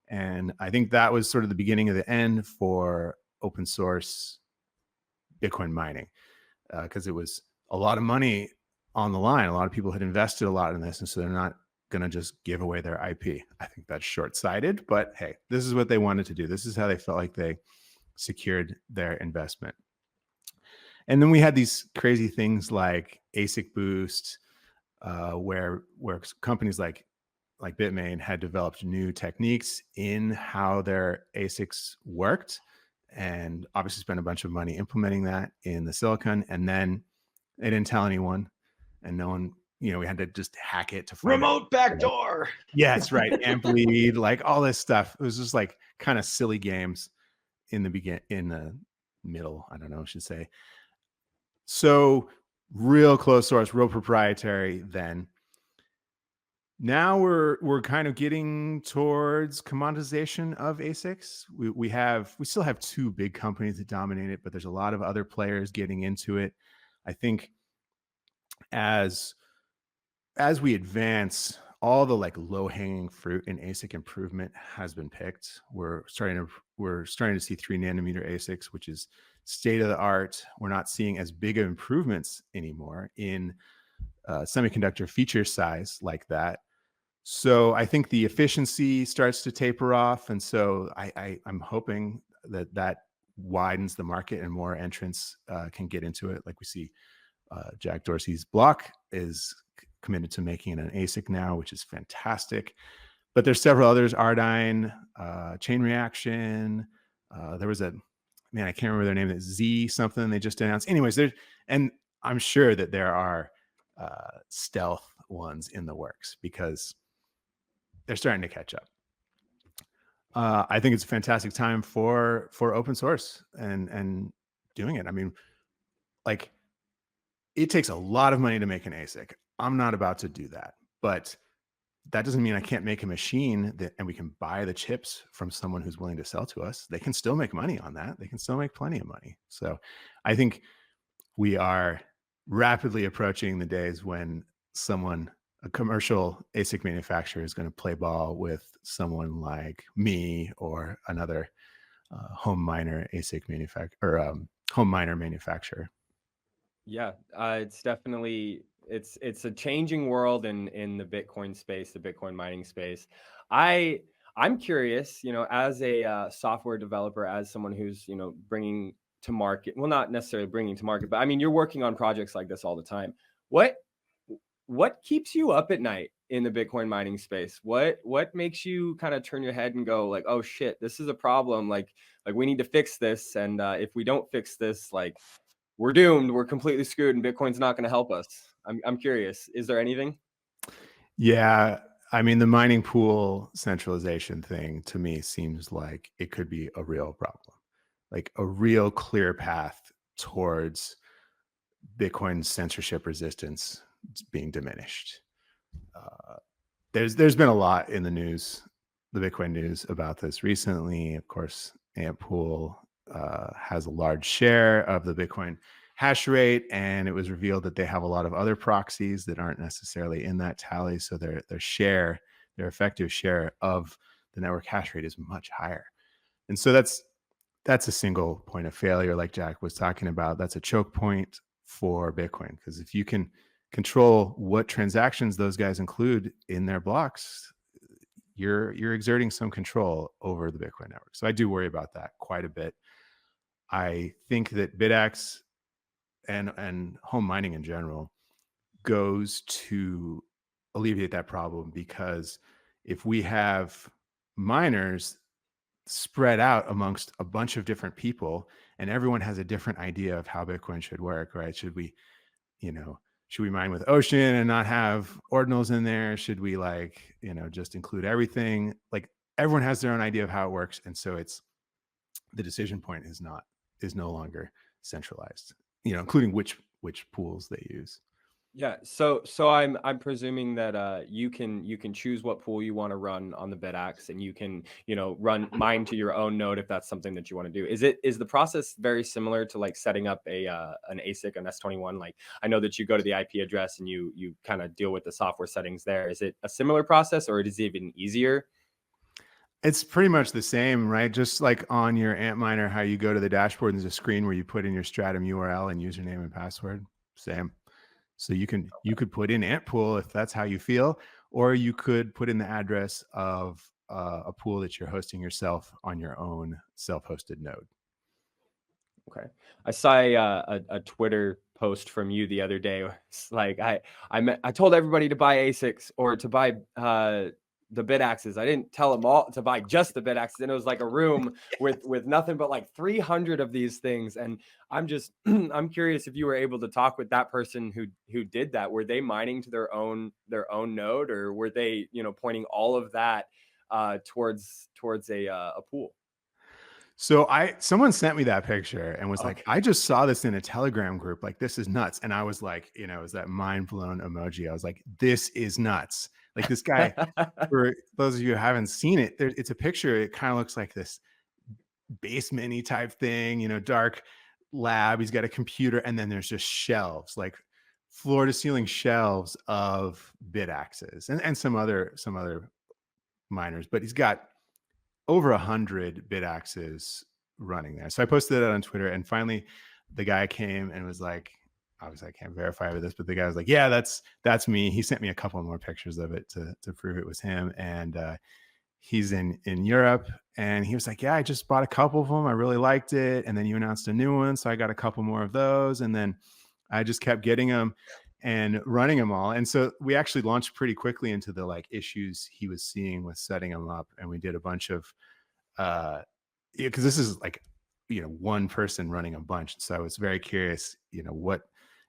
And I think that was sort of the beginning of the end for open source Bitcoin mining, because it was a lot of money on the line. A lot of people had invested a lot in this, and so they're not going to just give away their IP. I think that's short-sighted, but hey, this is what they wanted to do. This is how they felt like they secured their investment. And then we had these crazy things like ASIC Boost, where companies like Bitmain had developed new techniques in how their ASICs worked, and obviously spent a bunch of money implementing that in the silicon. And then they didn't tell anyone, and no one, we had to just hack it to find remote backdoor. Yeah, that's right. Amp lead, like all this stuff. It was just like kind of silly games in the middle, I don't know, I should say. So real closed source, real proprietary then. Now we're kind of getting towards commoditization of ASICs. We still have two big companies that dominate it, but there's a lot of other players getting into it. I think as we advance, all the like low hanging fruit in ASIC improvement has been picked. We're starting to see 3 nanometer ASICs, which is state of the art. We're not seeing as big of improvements anymore in semiconductor feature size like that. So I think the efficiency starts to taper off. And so I'm hoping that widens the market and more entrants can get into it. Like we see Jack Dorsey's block is committed to making it an ASIC now, which is fantastic. But there's several others, Ardyne, Chain Reaction. There was I can't remember their name, that Z something they just announced. Anyways, and I'm sure that there are stealth ones in the works because they're starting to catch up. I think it's a fantastic time for open source and doing it. I mean, like, it takes a lot of money to make an ASIC. I'm not about to do that, but that doesn't mean I can't make a machine and we can buy the chips from someone who's willing to sell to us. They can still make money on that. They can still make plenty of money. So I think we are rapidly approaching the days when a commercial ASIC manufacturer is going to play ball with someone like me or another home miner ASIC manufacturer or home miner manufacturer. Yeah, it's definitely it's a changing world in the Bitcoin space, the Bitcoin mining space. I'm curious, as a software developer, as someone who's bringing to market, well, not necessarily bringing to market, but I mean, you're working on projects like this all the time. What keeps you up at night in the Bitcoin mining space? What makes you kind of turn your head and go like, oh shit, this is a problem. Like we need to fix this, and if we don't fix this, like, we're doomed. We're completely screwed, and Bitcoin's not going to help us. I'm curious. Is there anything? Yeah, I mean, the mining pool centralization thing to me seems like it could be a real problem, like a real clear path towards Bitcoin censorship resistance being diminished. There's been a lot in the news, the Bitcoin news, about this recently. Of course, AMP pool has a large share of the Bitcoin hash rate, and it was revealed that they have a lot of other proxies that aren't necessarily in that tally. So their effective share of the network hash rate is much higher. And so that's a single point of failure, like Jack was talking about. That's a choke point for Bitcoin, because if you can control what transactions those guys include in their blocks, you're exerting some control over the Bitcoin network. So I do worry about that quite a bit. I think that Bitaxe and home mining in general goes to alleviate that problem, because if we have miners spread out amongst a bunch of different people and everyone has a different idea of how Bitcoin should work, right? Should we mine with Ocean and not have ordinals in there? Should we just include everything? Like, everyone has their own idea of how it works. And so the decision point is no longer centralized, including which pools they use. Yeah. So I'm presuming that you can choose what pool you want to run on the Bitaxe, and you can run mine to your own node if that's something that you want to do. Is the process very similar to like setting up an ASIC, an S21? Like, I know that you go to the IP address and you kind of deal with the software settings there. Is it a similar process, or is it even easier? It's pretty much the same, right? Just like on your Antminer, how you go to the dashboard and there's a screen where you put in your Stratum URL and username and password. Same. So you could put in Ant pool if that's how you feel, or you could put in the address of a pool that you're hosting yourself on your own self-hosted node. Okay. I saw a Twitter post from you the other day. It's like I told everybody to buy ASICs or to buy the Bitaxes. I didn't tell them all to buy just the Bitaxes. And it was like a room with nothing but like 300 of these things. And I'm just I'm curious if you were able to talk with that person who did that. Were they mining to their own node, or were they, pointing all of that towards a pool? So someone sent me that picture and was like, Okay. I just saw this in a Telegram group. Like, this is nuts. And I was like, it was that mind blown emoji. I was like, this is nuts. Like, this guy, for those of you who haven't seen it, it's a picture. It kind of looks like this basement-y type thing, dark lab. He's got a computer, and then there's just shelves, like floor to ceiling shelves of Bitaxes and some other miners. But he's got over 100 Bitaxes running there. So I posted that on Twitter, and finally the guy came and was like, obviously I can't verify with this, but the guy was like, yeah, that's me. He sent me a couple more pictures of it to prove it was him. And he's in Europe, and he was like, yeah, I just bought a couple of them. I really liked it. And then you announced a new one, so I got a couple more of those. And then I just kept getting them and running them all. And so we actually launched pretty quickly into the like issues he was seeing with setting them up. And we did a bunch of, because this is like, one person running a bunch. So I was very curious, what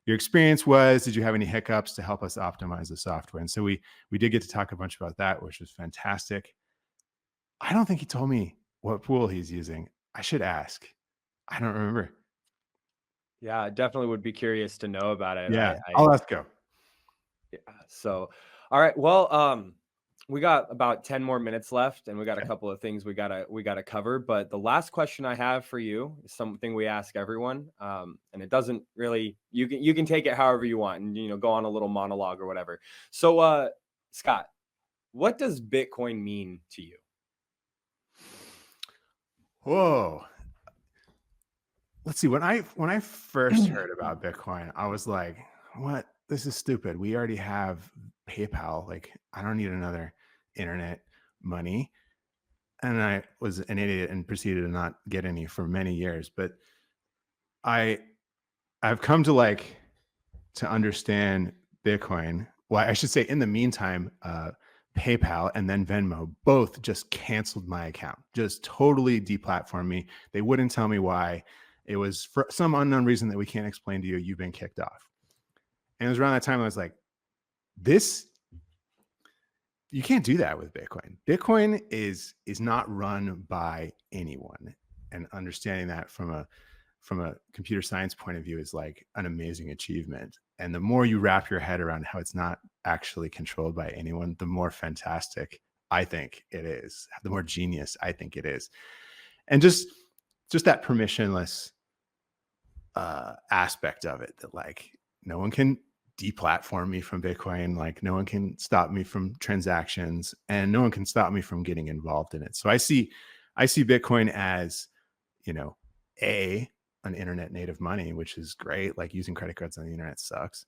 your experience was. Did you have any hiccups to help us optimize the software? And so we did get to talk a bunch about that, which was fantastic. I don't think he told me what pool he's using. I should ask. I don't remember. Yeah, I definitely would be curious to know about it. Yeah, I'll ask him. Yeah, so, all right. Well, we got about 10 more minutes left, and we got a couple of things we gotta cover. But the last question I have for you is something we ask everyone, and it doesn't really. You can take it however you want, and go on a little monologue or whatever. So, Scott, what does Bitcoin mean to you? Whoa. Let's see. When I first heard about Bitcoin, I was like, what? This is stupid. We already have PayPal. Like, I don't need another internet money. And I was an idiot and proceeded to not get any for many years. But I've come to understand Bitcoin. Well, I should say, in the meantime, PayPal and then Venmo both just canceled my account, just totally deplatformed me. They wouldn't tell me why. It was for some unknown reason that we can't explain to you. You've been kicked off. And it was around that time I was like, you can't do that with Bitcoin. Bitcoin is not run by anyone. And understanding that from a computer science point of view is like an amazing achievement. And the more you wrap your head around how it's not actually controlled by anyone, the more fantastic I think it is, the more genius I think it is. And just that permissionless aspect of it, that like no one can deplatform me from Bitcoin, like no one can stop me from transactions, and no one can stop me from getting involved in it. So I see Bitcoin as, an internet native money, which is great. Like, using credit cards on the internet sucks.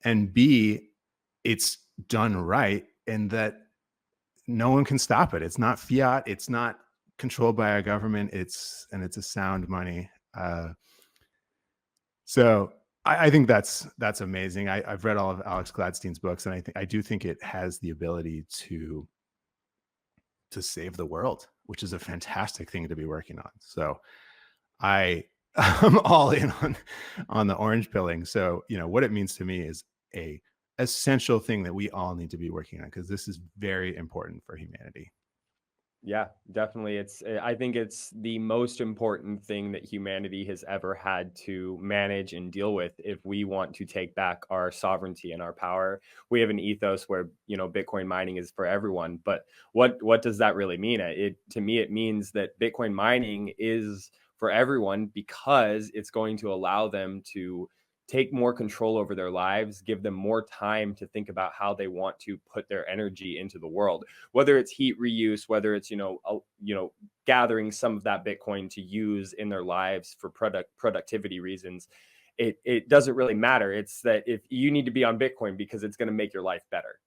And B, it's done right in that no one can stop it. It's not fiat. It's not controlled by a government. It's a sound money. So I think that's amazing. I've read all of Alex Gladstein's books, and I do think it has the ability to save the world, which is a fantastic thing to be working on. So I'm all in on the orange pilling. So, what it means to me is a essential thing that we all need to be working on, because this is very important for humanity. Yeah, definitely. I think it's the most important thing that humanity has ever had to manage and deal with if we want to take back our sovereignty and our power. We have an ethos where, Bitcoin mining is for everyone. But what does that really mean? To me, it means that Bitcoin mining is for everyone because it's going to allow them to take more control over their lives, give them more time to think about how they want to put their energy into the world, whether it's heat reuse, whether it's, gathering some of that Bitcoin to use in their lives for productivity reasons. It doesn't really matter. It's that if you need to be on Bitcoin because it's going to make your life better.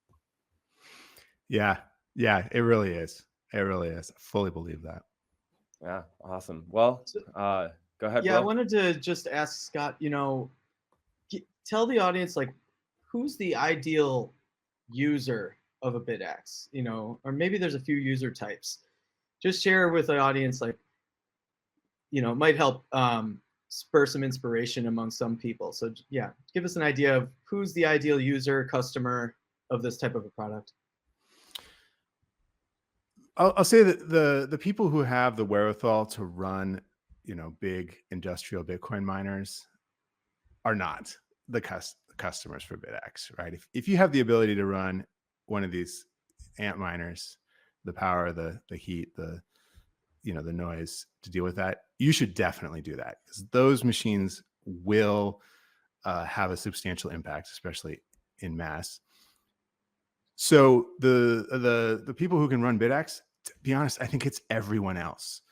Yeah, it really is. It really is. I fully believe that. Yeah. Awesome. Well, Go ahead, Yeah, I Will. wanted to just ask Scott, tell the audience, like, who's the ideal user of a Bitaxe, or maybe there's a few user types. Just share with the audience, like, it might help spur some inspiration among some people. So yeah, give us an idea of who's the ideal user, customer of this type of a product. I'll say that the people who have the wherewithal to run, big industrial Bitcoin miners are not the customers for Bitaxe, right? If you have the ability to run one of these ant miners, the power, the heat, the noise to deal with that, you should definitely do that, because those machines will have a substantial impact, especially in mass. So the people who can run Bitaxe, to be honest, I think it's everyone else.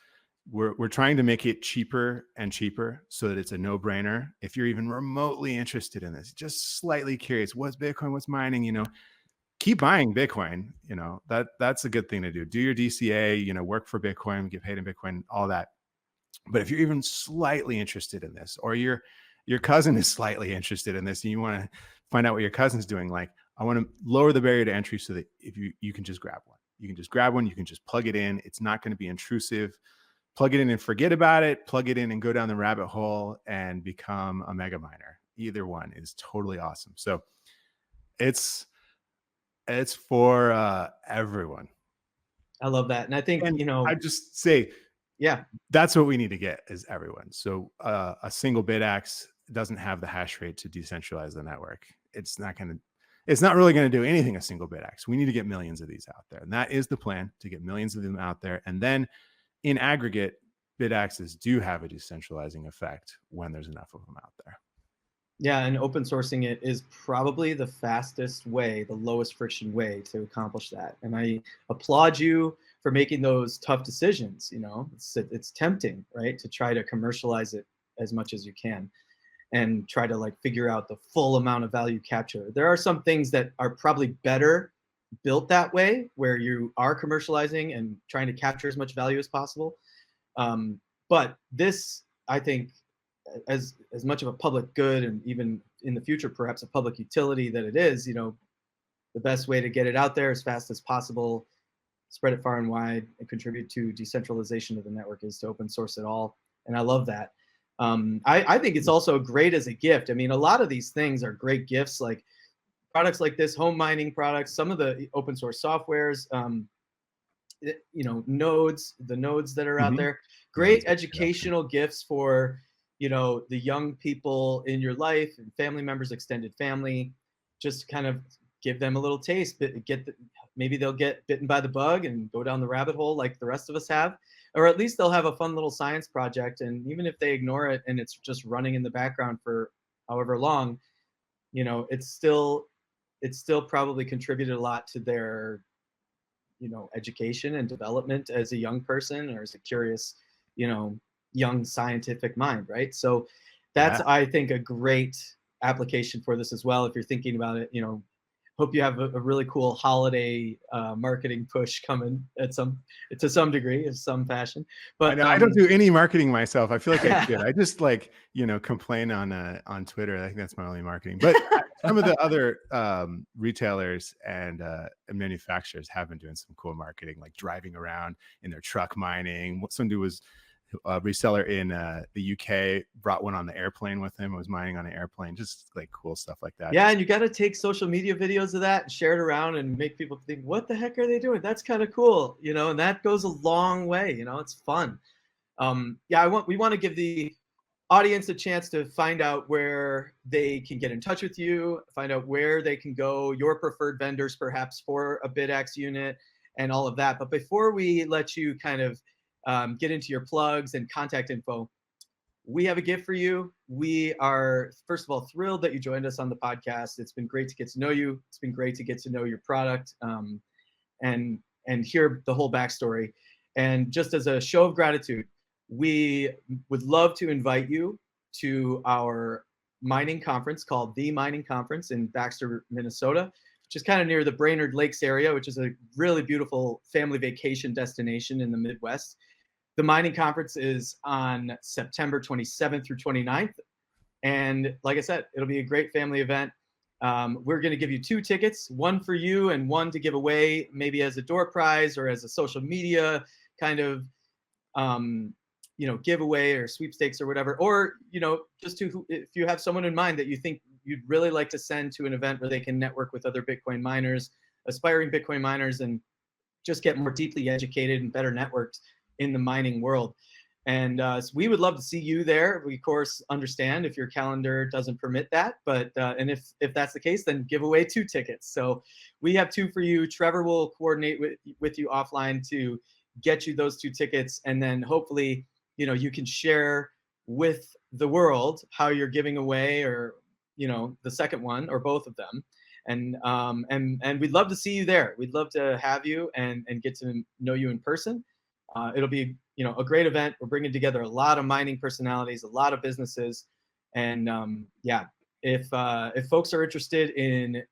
We're trying to make it cheaper and cheaper so that it's a no-brainer. If you're even remotely interested in this, just slightly curious, what's Bitcoin, what's mining, keep buying Bitcoin. That's a good thing to do. Do your DCA, work for Bitcoin, get paid in Bitcoin, all that. But if you're even slightly interested in this, or your cousin is slightly interested in this, and you want to find out what your cousin's doing, like, I want to lower the barrier to entry so that if you can just grab one. You can just grab one, you can just plug it in. It's not going to be intrusive. Plug it in and forget about it. Plug it in and go down the rabbit hole and become a mega miner. Either one is totally awesome. So it's for everyone. I love that. And I think, I just say, yeah, that's what we need to get, is everyone. So a single Bitaxe doesn't have the hash rate to decentralize the network. It's not really going to do anything a single Bitaxe. We need to get millions of these out there. And that is the plan, to get millions of them out there. And then in aggregate, Bitaxes do have a decentralizing effect when there's enough of them out there. Yeah, and open sourcing it is probably the fastest way, the lowest friction way to accomplish that. And I applaud you for making those tough decisions. It's tempting, right, to try to commercialize it as much as you can and try to figure out the full amount of value capture. There are some things that are probably better built that way, where you are commercializing and trying to capture as much value as possible. But this, I think, as much of a public good, and even in the future, perhaps a public utility that it is, the best way to get it out there as fast as possible, spread it far and wide, and contribute to decentralization of the network is to open source it all. And I love that. I think it's also great as a gift. I mean, a lot of these things are great gifts, like products like this, home mining products, some of the open source softwares, nodes, the nodes that are out there, great educational gifts for, the young people in your life and family members, extended family. Just kind of give them a little taste, maybe they'll get bitten by the bug and go down the rabbit hole like the rest of us have, or at least they'll have a fun little science project. And even if they ignore it and it's just running in the background for however long, it's still probably contributed a lot to their, education and development as a young person, or as a curious, young scientific mind, right? So that's, I think, a great application for this as well. If you're thinking about it, hope you have a really cool holiday marketing push coming to some degree, in some fashion. But I don't do any marketing myself. I feel like I should. I just complain on Twitter. I think that's my only marketing. But some of the other retailers and manufacturers have been doing some cool marketing, like driving around in their truck mining. Some dude was a reseller in the UK, brought one on the airplane with him, was mining on an airplane, just cool stuff like that. Yeah, and you got to take social media videos of that and share it around and make people think, what the heck are they doing? That's kind of cool, and that goes a long way. It's fun. We want to give the audience a chance to find out where they can get in touch with you, find out where they can go, your preferred vendors perhaps for a Bitaxe unit, and all of that. But before we let you kind of get into your plugs and contact info, we have a gift for you. We are, first of all, thrilled that you joined us on the podcast. It's been great to get to know you. It's been great to get to know your product and hear the whole backstory. And just as a show of gratitude, we would love to invite you to our mining conference called The Mining Conference in Baxter, Minnesota, which is kind of near the Brainerd Lakes area, which is a really beautiful family vacation destination in the Midwest. the mining conference is on September 27th through 29th. And like I said, it'll be a great family event. We're going to give you 2 tickets, one for you and one to give away, maybe as a door prize or as a social media kind of, giveaway or sweepstakes or whatever. Or, just if you have someone in mind that you think you'd really like to send to an event where they can network with other Bitcoin miners, aspiring Bitcoin miners, and just get more deeply educated and better networked in the mining world. And so we would love to see you there. We, of course, understand if your calendar doesn't permit that. But and if that's the case, then give away 2 tickets. So we have 2 for you. Trevor will coordinate with you offline to get you those 2 tickets. And then hopefully, you can share with the world how you're giving away, or, the second one or both of them. And we'd love to see you there. We'd love to have you and get to know you in person. It'll be, a great event. We're bringing together a lot of mining personalities, a lot of businesses. And if folks are interested in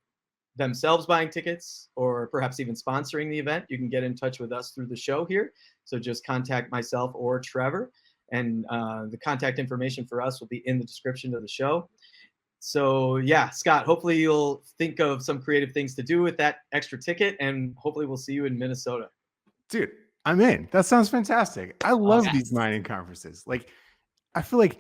themselves buying tickets or perhaps even sponsoring the event, you can get in touch with us through the show here. So just contact myself or Trevor, and the contact information for us will be in the description of the show. So yeah, Scott, hopefully you'll think of some creative things to do with that extra ticket, and hopefully we'll see you in Minnesota. Dude, I'm in. That sounds fantastic. I love these mining conferences. Like, I feel like,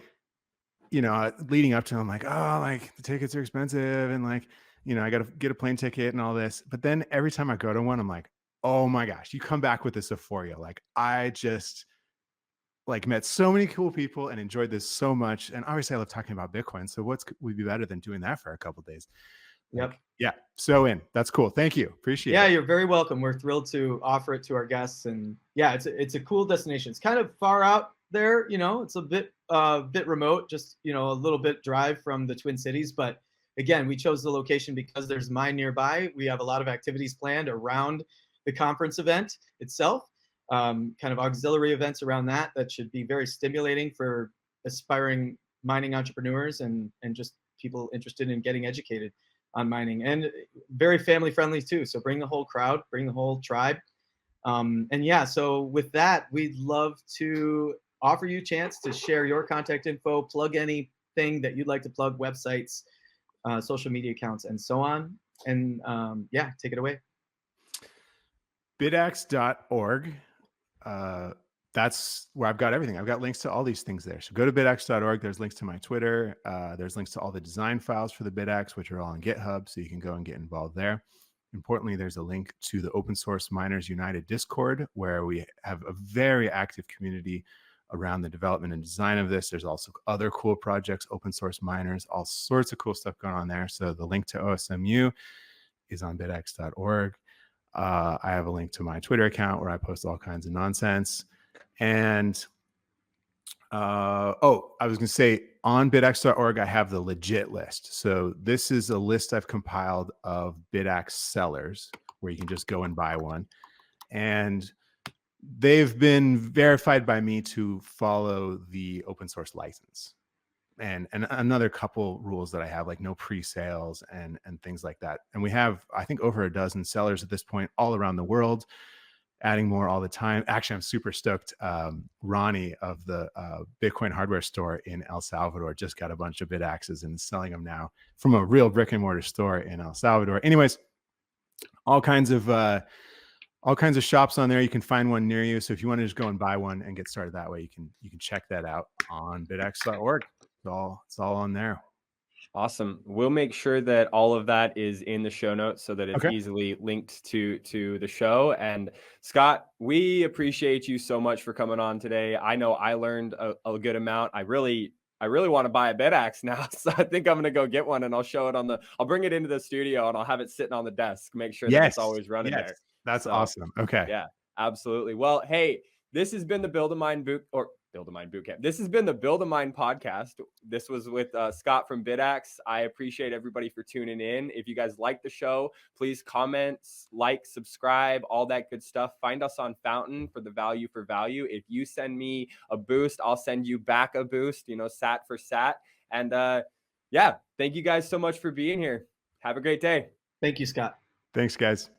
leading up to them, like, oh, like the tickets are expensive, and like, I got to get a plane ticket and all this. But then every time I go to one, I'm like, oh my gosh, you come back with this euphoria. Like, I just met so many cool people and enjoyed this so much. And obviously I love talking about Bitcoin. So what would be better than doing that for a couple of days? Yep. Yeah. So that's cool. Thank you. Appreciate it. Yeah, you're very welcome. We're thrilled to offer it to our guests. And yeah, it's a cool destination. It's kind of far out there, it's a bit remote, just, a little bit drive from the Twin Cities. But again, we chose the location because there's mine nearby. We have a lot of activities planned around the conference event itself, kind of auxiliary events around that should be very stimulating for aspiring mining entrepreneurs and just people interested in getting educated on mining, and very family friendly too. So bring the whole crowd, bring the whole tribe. And yeah, so with that, we'd love to offer you a chance to share your contact info, plug anything that you'd like to plug, websites, social media accounts, and so on. And take it away. Bitaxe.org. That's where I've got everything. I've got links to all these things there. So go to bitaxe.org. There's links to my Twitter. There's links to all the design files for the Bitaxe, which are all on GitHub. So you can go and get involved there. Importantly, there's a link to the Open Source Miners United Discord, where we have a very active community around the development and design of this. There's also other cool projects, open source miners, all sorts of cool stuff going on there. So the link to OSMU is on bitaxe.org. I have a link to my Twitter account where I post all kinds of nonsense. And I was going to say, on bitaxe.org, I have the legit list. So this is a list I've compiled of Bitaxe sellers where you can just go and buy one. And they've been verified by me to follow the open source license. And another couple rules that I have, like no pre-sales and things like that. And we have, I think, over a dozen sellers at this point all around the world, adding more all the time. Actually, I'm super stoked. Ronnie of the Bitcoin hardware store in El Salvador just got a bunch of Bitaxes and is selling them now from a real brick and mortar store in El Salvador. Anyways, all kinds of shops on there. You can find one near you. So if you want to just go and buy one and get started that way, you can check that out on bitaxe.org. It's all on there. Awesome. We'll make sure that all of that is in the show notes so that it's easily linked to the show. And Scott, we appreciate you so much for coming on today. I know I learned a good amount. I really want to buy a Bitaxe now. So I think I'm going to go get one, and I'll show it I'll bring it into the studio and I'll have it sitting on the desk. Make sure that it's always running there. That's awesome. Okay. Yeah, absolutely. Well, hey, this has been the Build a Mine Bootcamp. This has been the Build a Mine podcast. This was with Scott from Bitaxe. I appreciate everybody for tuning in. If you guys like the show, please comment, like, subscribe, all that good stuff. Find us on Fountain for the value for value. If you send me a boost, I'll send you back a boost, sat for sat. And thank you guys so much for being here. Have a great day. Thank you, Scott. Thanks, guys.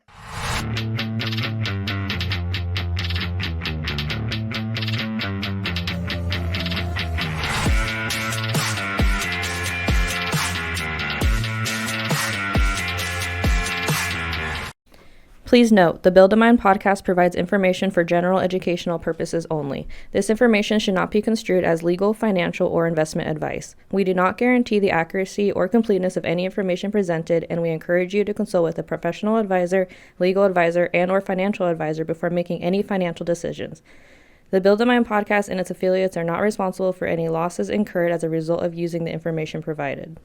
Please note, the Build a Mind podcast provides information for general educational purposes only. This information should not be construed as legal, financial, or investment advice. We do not guarantee the accuracy or completeness of any information presented, and we encourage you to consult with a professional advisor, legal advisor, and/or financial advisor before making any financial decisions. The Build a Mind podcast and its affiliates are not responsible for any losses incurred as a result of using the information provided.